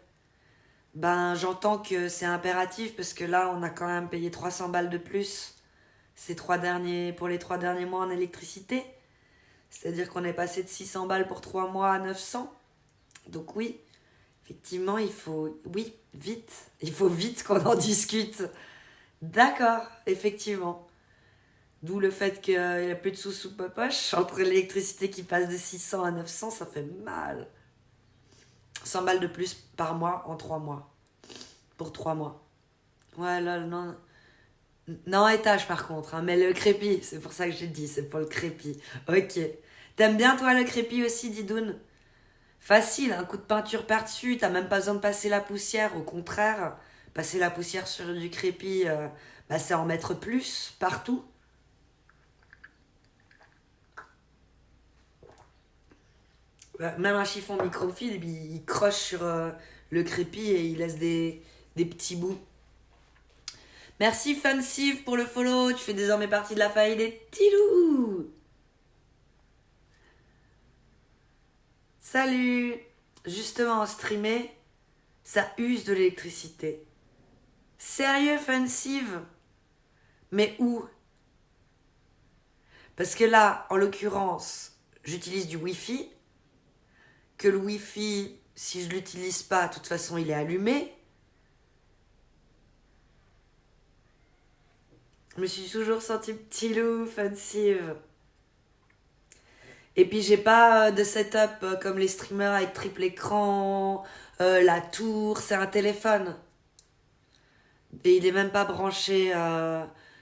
Ben, j'entends que c'est impératif parce que là, on a quand même payé 300 balles de plus pour les 3 derniers mois en électricité. C'est-à-dire qu'on est passé de 600 balles pour 3 mois à 900. Donc oui, effectivement, oui, vite. Il faut vite qu'on en discute. D'accord, effectivement. D'où le fait qu'il n'y a plus de sous ma poche. Entre l'électricité qui passe de 600 à 900, ça fait mal. 100 balles de plus par mois en 3 mois. Pour 3 mois. Ouais, là, non. Non, étage par contre, hein, mais le crépi, c'est pour ça que j'ai dit, c'est pour le crépi. Ok. T'aimes bien toi le crépi aussi, Didoune? Facile, un coup de peinture par-dessus, t'as même pas besoin de passer la poussière, au contraire. Passer la poussière sur du crépi, c'est en mettre plus, partout. Même un chiffon microfibre, il croche sur le crépi et il laisse des petits bouts. Merci Fancive pour le follow, tu fais désormais partie de la famille des Tilou. Salut. Justement, streamer, ça use de l'électricité. Sérieux Fancive? Mais où? Parce que là, en l'occurrence, j'utilise du Wi-Fi que le Wi-Fi, si je l'utilise pas, de toute façon, il est allumé. Je me suis toujours sentie petit loup, offensive. Et puis j'ai pas de setup comme les streamers avec triple écran, la tour, c'est un téléphone. Et il est même pas branché.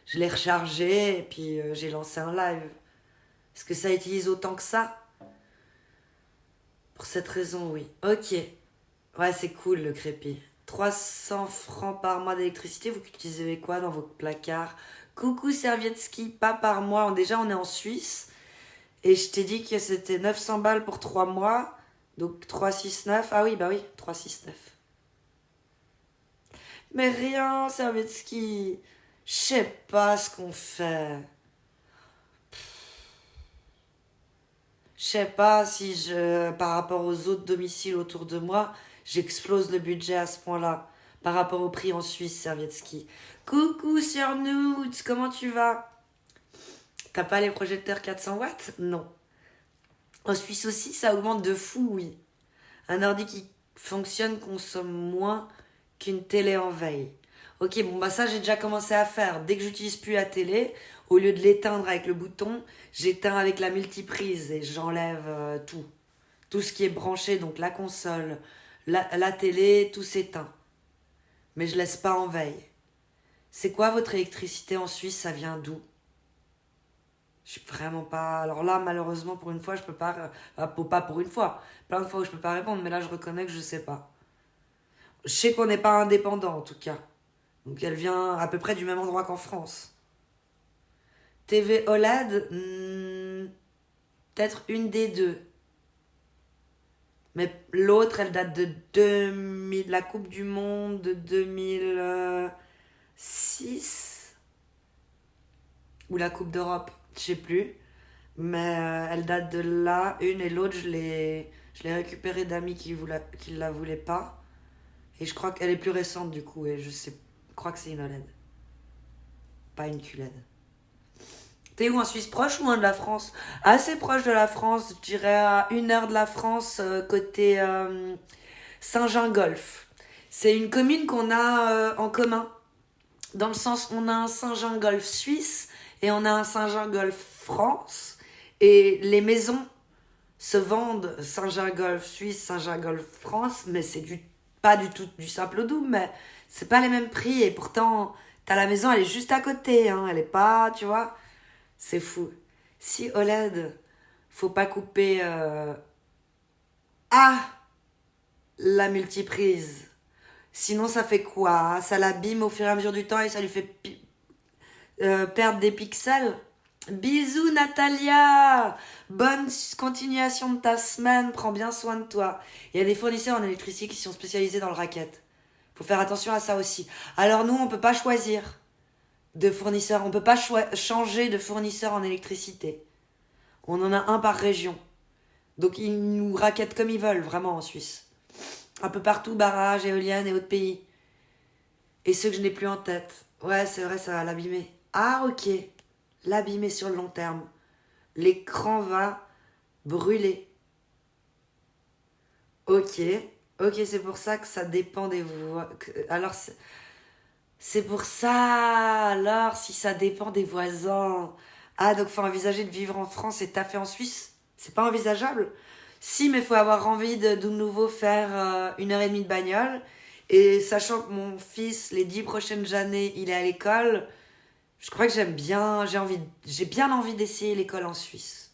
Je l'ai rechargé et puis j'ai lancé un live. Est-ce que ça utilise autant que ça? Pour cette raison, oui. Ok. Ouais, c'est cool le crépi. 300 francs par mois d'électricité, vous utilisez quoi dans vos placards? Coucou Servietski, pas par mois. Déjà, on est en Suisse. Et je t'ai dit que c'était 900 balles pour 3 mois. Donc 369. Ah oui, bah oui, 369. Mais rien, Servietski. Je sais pas ce qu'on fait. Je sais pas si par rapport aux autres domiciles autour de moi, j'explose le budget à ce point-là. Par rapport au prix en Suisse, Servietski. Coucou Sir Noots, comment tu vas? T'as pas les projecteurs 400 watts? Non. En Suisse aussi, ça augmente de fou, oui. Un ordi qui fonctionne consomme moins qu'une télé en veille. Ok, bon bah ça j'ai déjà commencé à faire. Dès que j'utilise plus la télé, au lieu de l'éteindre avec le bouton, j'éteins avec la multiprise et j'enlève tout. Tout ce qui est branché, donc la console, la télé, tout s'éteint. Mais je laisse pas en veille. C'est quoi votre électricité en Suisse? Ça vient d'où? Je suis vraiment pas. Alors là, malheureusement, pour une fois, je peux pas. Pas pour une fois. Plein de fois où je peux pas répondre, mais là, je reconnais que je sais pas. Je sais qu'on n'est pas indépendant, en tout cas. Donc elle vient à peu près du même endroit qu'en France. TV OLED, peut-être une des deux. Mais l'autre, elle date de 2000, la Coupe du Monde de 2006 ou la Coupe d'Europe, je sais plus. Mais elle date de là, une et l'autre, je l'ai récupérée d'amis qui la voulaient pas. Et je crois qu'elle est plus récente du coup, et je crois que c'est une OLED, pas une QLED. T'es où, en Suisse, proche ou loin de la France? Assez proche de la France, je dirais à 1 heure de la France, côté Saint-Gingolph. C'est une commune qu'on a en commun. Dans le sens, on a un Saint-Gingolph suisse et on a un Saint-Gingolph France. Et les maisons se vendent Saint-Gingolph suisse, Saint-Gingolph France, mais c'est pas du tout du simple au double, mais c'est pas les mêmes prix. Et pourtant, t'as la maison, elle est juste à côté, hein, elle est pas, tu vois. C'est fou. Si OLED, faut pas couper à la multiprise. Sinon, ça fait quoi? Ça l'abîme au fur et à mesure du temps et ça lui fait perdre des pixels. Bisous Natalia. Bonne continuation de ta semaine. Prends bien soin de toi. Il y a des fournisseurs en électricité qui sont spécialisés dans le racket. Faut faire attention à ça aussi. Alors nous, on peut pas choisir de fournisseur. On peut pas changer de fournisseur en électricité. On en a un par région. Donc ils nous raquettent comme ils veulent, vraiment, en Suisse. Un peu partout, barrages, éoliennes et autres pays. Et ceux que je n'ai plus en tête. Ouais, c'est vrai, ça va l'abîmer. Ah, ok. L'abîmer sur le long terme. L'écran va brûler. Ok. Ok, c'est pour ça que ça dépend des voix. Alors, c'est pour ça. Alors, si ça dépend des voisins. Ah, donc faut envisager de vivre en France et taffer en Suisse. C'est pas envisageable. Si, mais faut avoir envie de nouveau faire 1 heure et demie de bagnole. Et sachant que mon fils, les 10 prochaines années, il est à l'école, je crois que j'aime bien, j'ai bien envie d'essayer l'école en Suisse.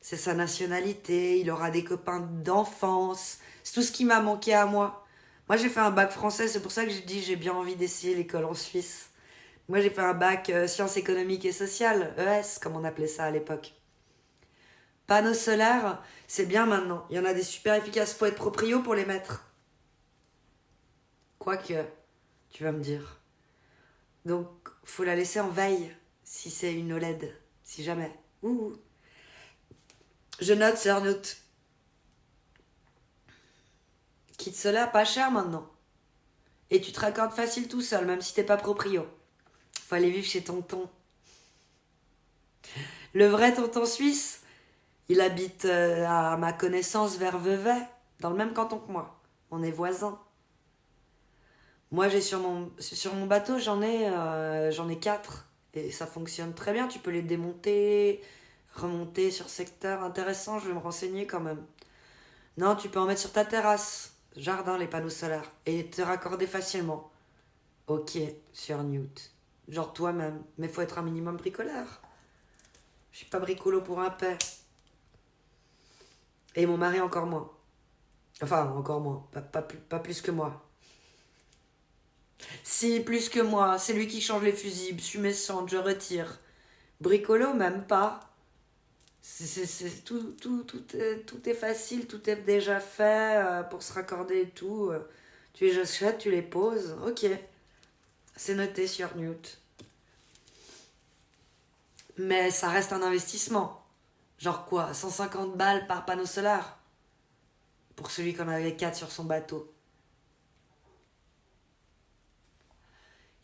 C'est sa nationalité, il aura des copains d'enfance. C'est tout ce qui m'a manqué à moi. Moi, j'ai fait un bac français, c'est pour ça que j'ai dit j'ai bien envie d'essayer l'école en Suisse. Moi, j'ai fait un bac sciences économiques et sociales, ES, comme on appelait ça à l'époque. Panneaux solaires, c'est bien maintenant. Il y en a des super efficaces. Faut être proprio pour les mettre. Quoique, tu vas me dire. Donc, faut la laisser en veille si c'est une OLED. Si jamais. Ouh. Je note, c'est note. Kit solaire, pas cher maintenant. Et tu te raccordes facile tout seul, même si t'es pas proprio. Faut aller vivre chez tonton. Le vrai tonton suisse, Il habite à ma connaissance vers Vevey, dans le même canton que moi. On est voisins. Moi, j'ai sur mon bateau, j'en ai 4. Et ça fonctionne très bien. Tu peux les démonter, remonter sur secteur. Intéressant, je vais me renseigner quand même. Non, tu peux en mettre sur ta terrasse, jardin, les panneaux solaires. Et te raccorder facilement. Ok, sur Newt. Genre toi-même. Mais faut être un minimum bricoleur. Je suis pas bricolo pour un paix. Et mon mari encore moins. Enfin, encore moins. Pas plus que moi. Si, plus que moi. C'est lui qui change les fusibles. Je suis méchante, je retire. Bricolo, même pas. Tout est facile, tout est déjà fait pour se raccorder et tout. Tu les achètes, tu les poses. Ok. C'est noté sur Newt. Mais ça reste un investissement. Genre quoi, 150 balles par panneau solaire pour celui qui en avait 4 sur son bateau.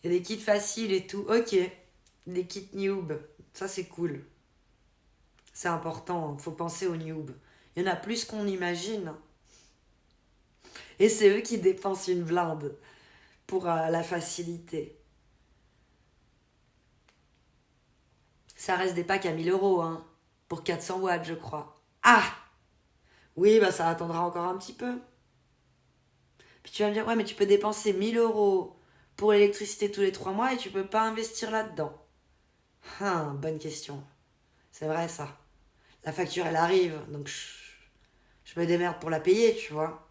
Il y a des kits faciles et tout. Ok. Des kits noob. Ça, c'est cool. C'est important. Faut penser aux noob. Il y en a plus qu'on imagine. Et c'est eux qui dépensent une blinde pour la facilité. Ça reste des packs à 1 000 €, hein. Pour 400 watts, je crois. Ah! Oui, bah ça attendra encore un petit peu. Puis tu vas me dire, ouais, mais tu peux dépenser 1 000 € pour l'électricité tous les 3 mois et tu peux pas investir là-dedans. Bonne question. C'est vrai, ça. La facture, elle arrive, donc je me démerde pour la payer, tu vois.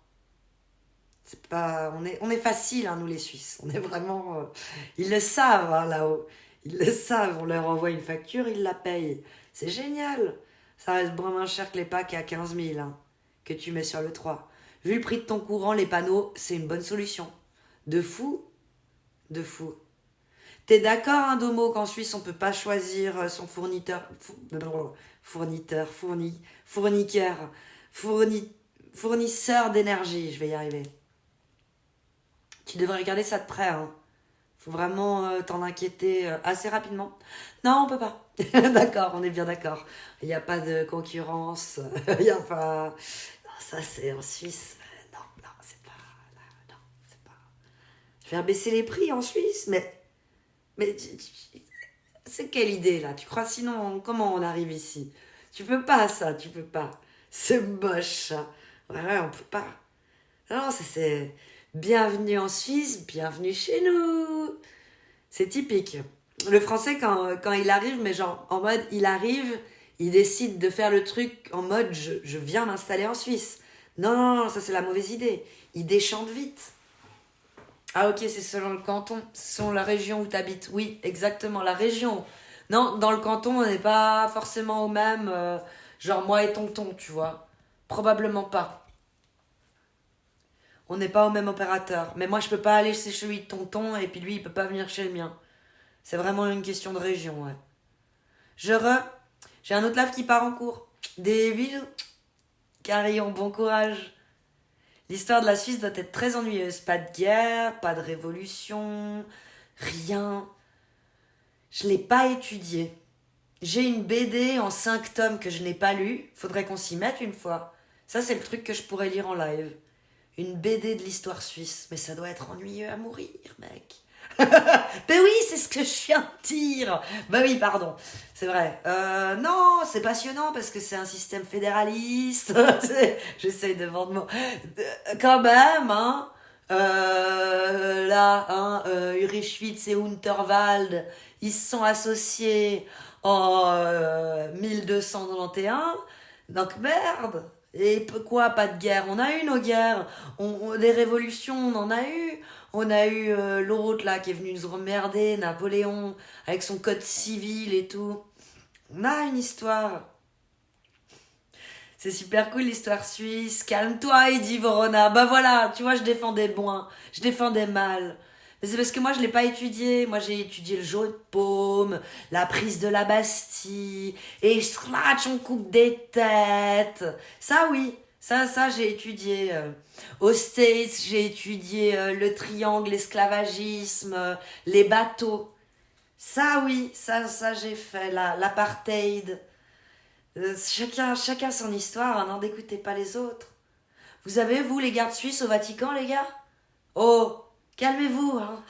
C'est pas, on est facile, hein, nous les Suisses. On est vraiment... ils le savent, hein, là-haut. Ils le savent, on leur envoie une facture, ils la payent. C'est génial. Ça reste bien moins cher que les packs à 15 000 hein, que tu mets sur le 3. Vu le prix de ton courant, les panneaux, c'est une bonne solution. De fou. De fou. T'es d'accord, hein, Domo, qu'en Suisse, on peut pas choisir son fournisseur... Fournisseur d'énergie, je vais y arriver. Tu devrais regarder ça de près, hein. Faut vraiment t'en inquiéter assez rapidement. Non, on peut pas. D'accord, on est bien d'accord. Il n'y a pas de concurrence. Il n'y a pas... Non, ça, c'est en Suisse. Non, c'est pas... Non, c'est pas... Faire baisser les prix en Suisse, mais c'est quelle idée, là? Tu crois sinon, comment on arrive ici? Tu peux pas, ça, tu peux pas. C'est moche, ça. Ouais, on peut pas. Non, c'est... Bienvenue en Suisse, bienvenue chez nous. C'est typique. Le français, quand il arrive, mais genre en mode, il arrive, il décide de faire le truc en mode, je viens m'installer en Suisse. Non, ça c'est la mauvaise idée. Il déchante vite. Ah ok, c'est selon le canton, selon la région où tu habites. Oui, exactement, la région. Non, dans le canton, on n'est pas forcément au même, genre moi et tonton, tu vois. Probablement pas. On n'est pas au même opérateur. Mais moi, je peux pas aller chez celui de tonton et puis lui, il peut pas venir chez le mien. C'est vraiment une question de région, ouais. J'ai un autre lave qui part en cours. Des bisous. Carillon, bon courage. L'histoire de la Suisse doit être très ennuyeuse. Pas de guerre, pas de révolution, rien. Je l'ai pas étudié. J'ai une BD en 5 tomes que je n'ai pas lue. Faudrait qu'on s'y mette une fois. Ça, c'est le truc que je pourrais lire en live. Une BD de l'histoire suisse. Mais ça doit être ennuyeux à mourir, mec. Ben oui, c'est ce que je viens de dire. Ben oui, pardon. C'est vrai. Non, c'est passionnant parce que c'est un système fédéraliste. J'essaye de vendre mon... Quand même, hein. Là, hein, Ulrich Schwytz et Unterwald, ils se sont associés en 1291. Donc merde. Et quoi, pas de guerre? On a eu nos guerres. Des révolutions, on en a eu. On a eu l'autre là qui est venu nous emmerder, Napoléon, avec son code civil et tout. On a une histoire. C'est super cool l'histoire suisse. Calme-toi, Eddie Vorona. Bah voilà, tu vois, je défendais bien, je défendais mal. Mais c'est parce que moi je l'ai pas étudié. Moi j'ai étudié le jeu de paume, la prise de la Bastille, et scratch on coupe des têtes. Ça oui, ça j'ai étudié. Aux States, j'ai étudié le triangle, l'esclavagisme, les bateaux. Ça oui, ça j'ai fait, l'apartheid. Chacun son histoire, hein, n'en dégoûtez pas les autres. Vous avez, vous, les gardes suisses au Vatican, les gars? Oh, calmez-vous, hein.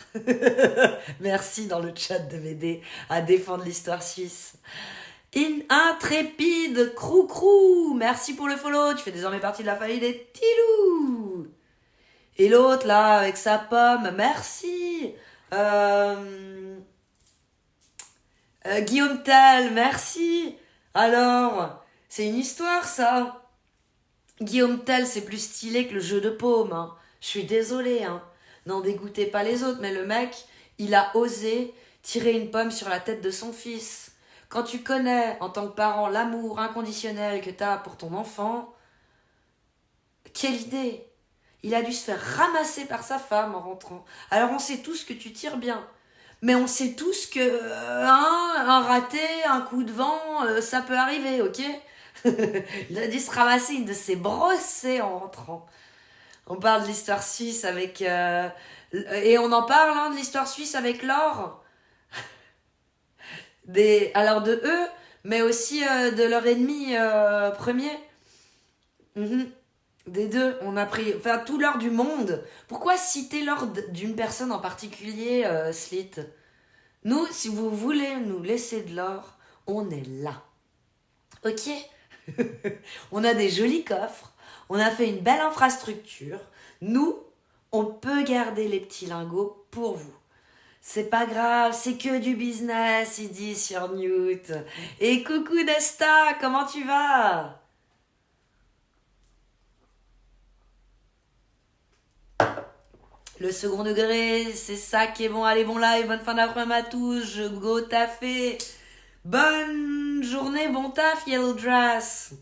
Merci dans le chat de m'aider à défendre l'histoire suisse. Intrépide Crou-Crou, merci pour le follow, tu fais désormais partie de la famille des Tilou. Et l'autre, là, avec sa pomme, merci. Guillaume Tell, merci. Alors, c'est une histoire, ça. Guillaume Tell, c'est plus stylé que le jeu de paume, hein. Je suis désolée, hein. N'en dégoûtez pas les autres, mais le mec, il a osé tirer une pomme sur la tête de son fils. Quand tu connais, en tant que parent, l'amour inconditionnel que t'as pour ton enfant, quelle idée! Il a dû se faire ramasser par sa femme en rentrant. Alors on sait tous que tu tires bien. Mais on sait tous que un raté, un coup de vent, ça peut arriver, ok? Il a dû se ramasser une de ses brossées en rentrant. On parle de l'histoire suisse avec... et on en parle hein, de l'histoire suisse avec Laure. Alors de eux, mais aussi de leur ennemi premier. Mhm. Des deux, on a pris... Enfin, tout l'or du monde. Pourquoi citer l'or d'une personne en particulier, Slit? Nous, si vous voulez nous laisser de l'or, on est là. Ok? On a des jolis coffres, on a fait une belle infrastructure. Nous, on peut garder les petits lingots pour vous. C'est pas grave, c'est que du business, il dit sur Newt. Et coucou Nesta, comment tu vas? Le second degré, c'est ça qui est bon. Allez, bon live, bonne fin d'après-midi à tous. Je go taffer. Bonne journée, bon taf, Yellow Dress.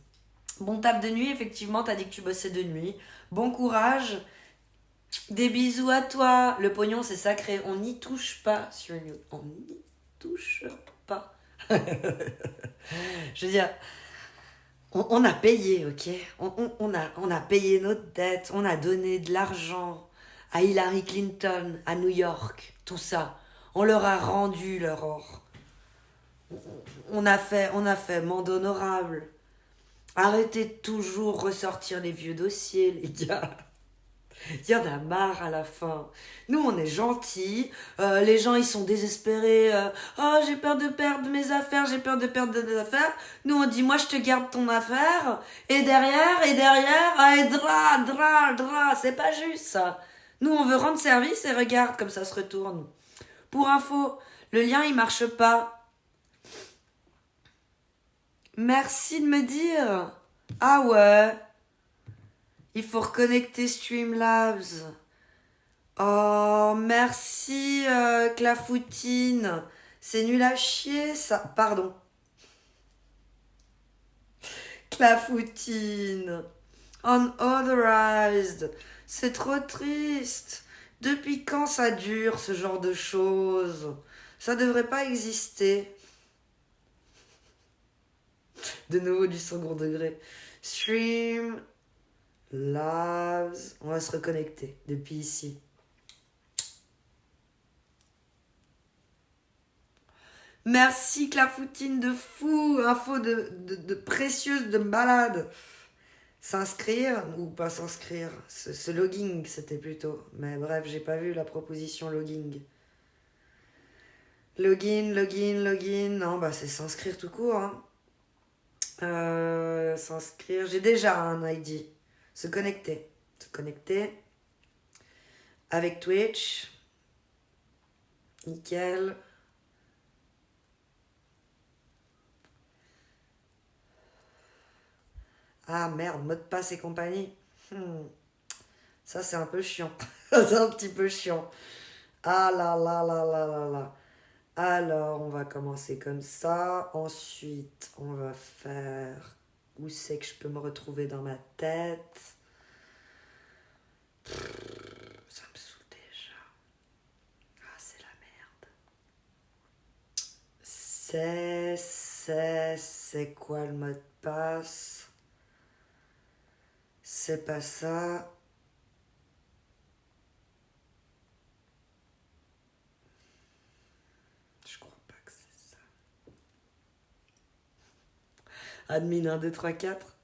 Bon taf de nuit, effectivement, t'as dit que tu bossais de nuit. Bon courage. Des bisous à toi. Le pognon, c'est sacré. On n'y touche pas sur une... On n'y touche pas. Je veux dire, on a payé, ok? On a payé notre dette. On a donné de l'argent à Hillary Clinton, à New York. Tout ça. On leur a rendu leur or. On a fait monde honorable. Arrêtez de toujours ressortir les vieux dossiers, les gars. Il y en a marre à la fin. Nous, on est gentils. Les gens, ils sont désespérés. Oh, j'ai peur de perdre mes affaires. J'ai peur de perdre mes affaires. Nous, on dit, moi, je te garde ton affaire. Et derrière, ah, et dra. C'est pas juste, ça. Nous, on veut rendre service et regarde comme ça se retourne. Pour info, le lien, il marche pas. Merci de me dire. Ah ouais. Il faut reconnecter Streamlabs. Oh, merci Clafoutine. C'est nul à chier ça. Pardon. Clafoutine. Unauthorized. C'est trop triste. Depuis quand ça dure ce genre de choses? Ça devrait pas exister. De nouveau du second degré. Stream Labs. On va se reconnecter depuis ici. Merci Clafoutine de fou. Info de précieuse, de malade. S'inscrire ou pas s'inscrire? Ce logging, c'était plutôt. Mais bref, j'ai pas vu la proposition logging. Login. Non, bah c'est s'inscrire tout court. Hein. S'inscrire. J'ai déjà un ID. Se connecter. Avec Twitch. Nickel. Ah merde, mot de passe et compagnie. Ça c'est un peu chiant. C'est un petit peu chiant. Ah là là là là là là. Alors, on va commencer comme ça. Ensuite, on va faire... Où c'est que je peux me retrouver dans ma tête? Ça me saoule déjà. Ah, c'est la merde. C'est quoi le mot de passe? C'est pas ça. Admin 1, 2, 3, 4.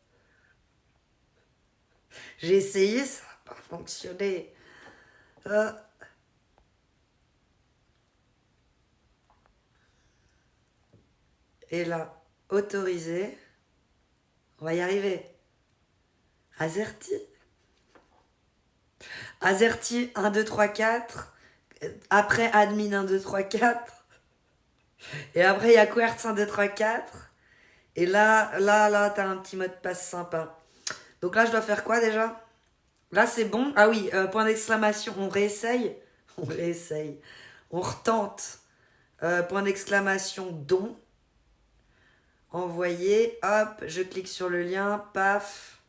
J'ai essayé, ça n'a pas fonctionné. Et là, autorisé. On va y arriver. Azerty. Azerty 1, 2, 3, 4. Après admin 1, 2, 3, 4. Et après, il y a Quertz 1, 2, 3, 4. Et là, t'as un petit mot de passe sympa. Donc là, je dois faire quoi déjà? Là, c'est bon. Ah oui, point d'exclamation. On réessaye. On réessaye. On retente. Point d'exclamation, don. Envoyer. Hop, je clique sur le lien. Paf.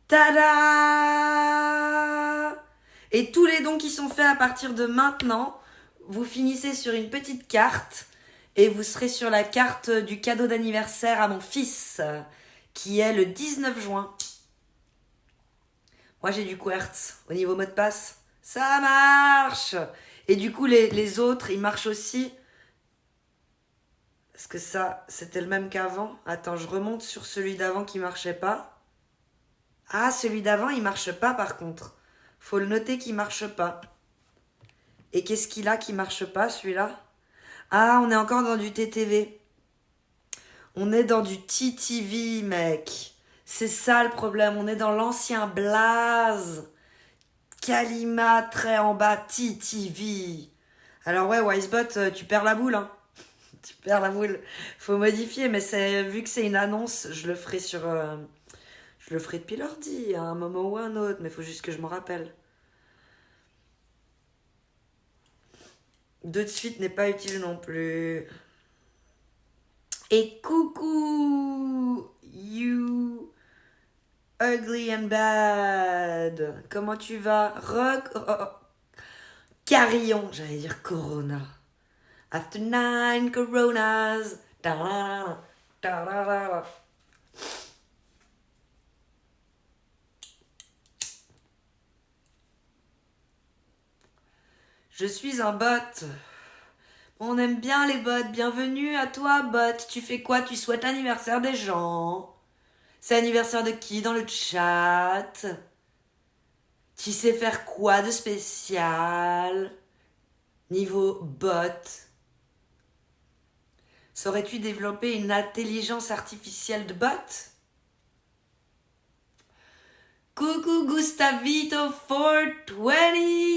Tada! Et tous les dons qui sont faits à partir de maintenant, vous finissez sur une petite carte et vous serez sur la carte du cadeau d'anniversaire à mon fils, qui est le 19 juin. Moi, j'ai du Quertz au niveau mot de passe. Ça marche! Et du coup, les autres, ils marchent aussi. Est-ce que ça, c'était le même qu'avant? Attends, je remonte sur celui d'avant qui marchait pas. Ah, celui d'avant, il marche pas par contre. Faut le noter qu'il marche pas. Et qu'est-ce qu'il a qui marche pas, celui-là? Ah, on est encore dans du TTV. On est dans du TTV, mec. C'est ça le problème. On est dans l'ancien Blaze. Kalima, très en bas, TTV. Alors ouais, Wisebot, tu perds la boule, hein. Tu perds la boule. Faut modifier, mais vu que c'est une annonce, je le ferai je le ferai depuis l'ordi, à un moment ou un autre, mais il faut juste que je m'en rappelle. De suite n'est pas utile non plus. Et coucou, you ugly and bad. Comment tu vas? Carillon, j'allais dire Corona. After 9 Coronas. Ta-da-da, ta-da-da. Je suis un bot. On aime bien les bots. Bienvenue à toi, bot. Tu fais quoi? Tu souhaites l'anniversaire des gens? C'est l'anniversaire de qui dans le chat? Tu sais faire quoi de spécial? Niveau bot. Saurais-tu développer une intelligence artificielle de bot? Coucou Gustavito 420!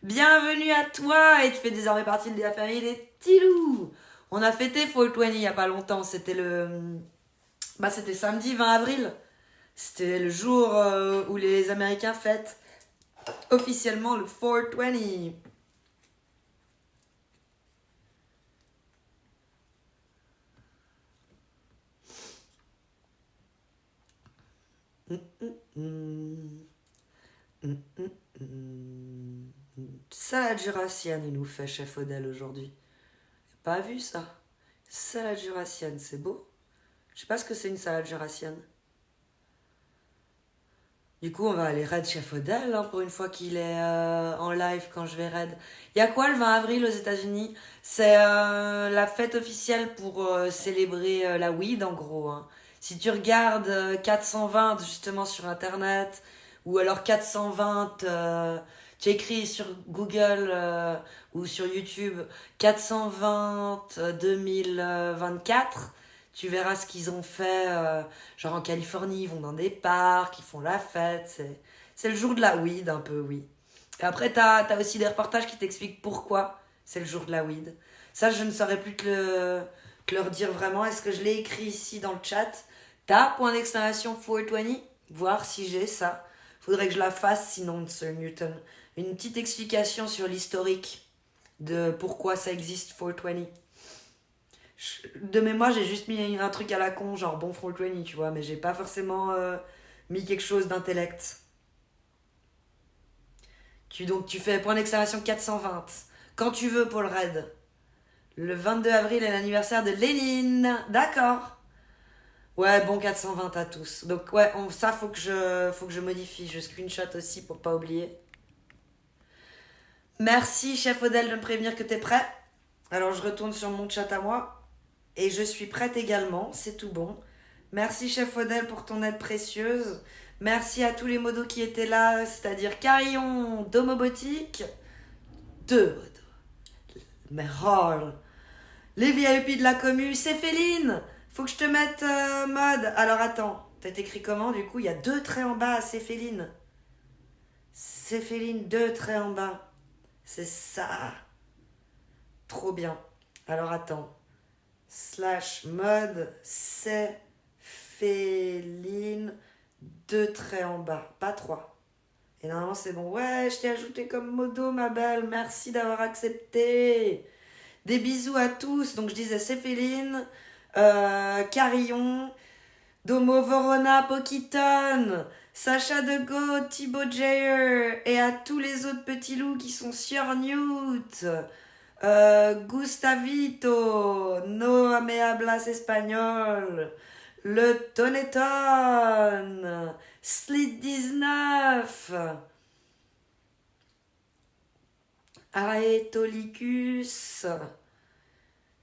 Bienvenue à toi et tu fais désormais partie de la famille des Tilous. On a fêté 420 il y a pas longtemps, c'était c'était samedi 20 avril. C'était le jour où les Américains fêtent officiellement le 420. Salade jurassienne, il nous fait chef Odell aujourd'hui. Pas vu ça? Salade jurassienne, c'est beau. Je sais pas ce que c'est une salade jurassienne. Du coup, on va aller raid chef Odell hein, pour une fois qu'il est en live quand je vais raid. Il y a quoi le 20 avril aux États-Unis? C'est la fête officielle pour célébrer la weed en gros. Hein. Si tu regardes 420 justement sur internet ou alors 420, tu écris sur Google ou sur YouTube 420 2024. Tu verras ce qu'ils ont fait, genre en Californie, ils vont dans des parcs, ils font la fête, c'est le jour de la weed un peu, oui. Et après, t'as aussi des reportages qui t'expliquent pourquoi c'est le jour de la weed. Ça, je ne saurais plus te leur dire vraiment. Est-ce que je l'ai écrit ici dans le chat? T'as point d'exclamation 420? Voir si j'ai ça. Faudrait que je la fasse sinon, Sir Newton. Une petite explication sur l'historique de pourquoi ça existe 420. De mémoire, j'ai juste mis un truc à la con, genre bon 420, tu vois, mais j'ai pas forcément mis quelque chose d'intellect. Donc tu fais point d'exclamation 420. Quand tu veux pour le raid. Le 22 avril est l'anniversaire de Lénine. D'accord. Ouais, bon 420 à tous. Donc ouais, ça faut que je modifie. Je screenshot aussi pour pas oublier. Merci chef Odell de me prévenir que t'es prêt. Alors je retourne sur mon chat à moi. Et je suis prête également, c'est tout bon. Merci chef Odell pour ton aide précieuse. Merci à tous les modos qui étaient là, c'est-à-dire Carillon, Domobotique, 2 modos. Merle. Les VIP de la commu, c'est Féline. Faut que je te mette mode. Alors attends, t'as écrit comment du coup? Il y a 2 traits en bas, c'est Féline. C'est Féline, 2 traits en bas. C'est ça. Trop bien. Alors attends. / mode, c'est Féline, 2 traits en bas, pas 3. Et normalement c'est bon. Ouais, je t'ai ajouté comme modo ma belle, merci d'avoir accepté. Des bisous à tous. Donc je disais c'est Féline, Carillon, Domo Vorona, Pokiton, Sacha Dego, Thibaut Jayer et à tous les autres petits loups qui sont sur Newt. Gustavito, No me hablas espagnol, le Toneton, Slit 19, Aetolicus,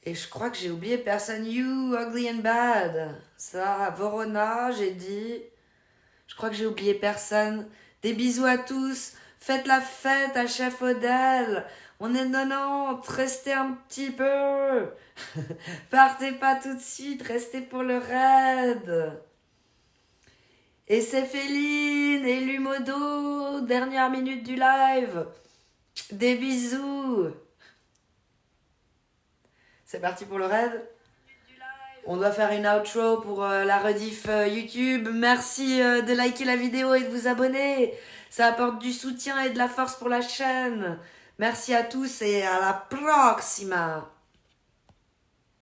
et je crois que j'ai oublié personne. You, Ugly and Bad, ça, Vorona, j'ai dit. Je crois que j'ai oublié personne. Des bisous à tous. Faites la fête à Chef Odell. On est 90, restez un petit peu. Partez pas tout de suite, restez pour le raid. Et c'est Féline et Lumodo, dernière minute du live. Des bisous. C'est parti pour le raid. On doit faire une outro pour la rediff YouTube. Merci de liker la vidéo et de vous abonner. Ça apporte du soutien et de la force pour la chaîne. Merci à tous et à la proxima.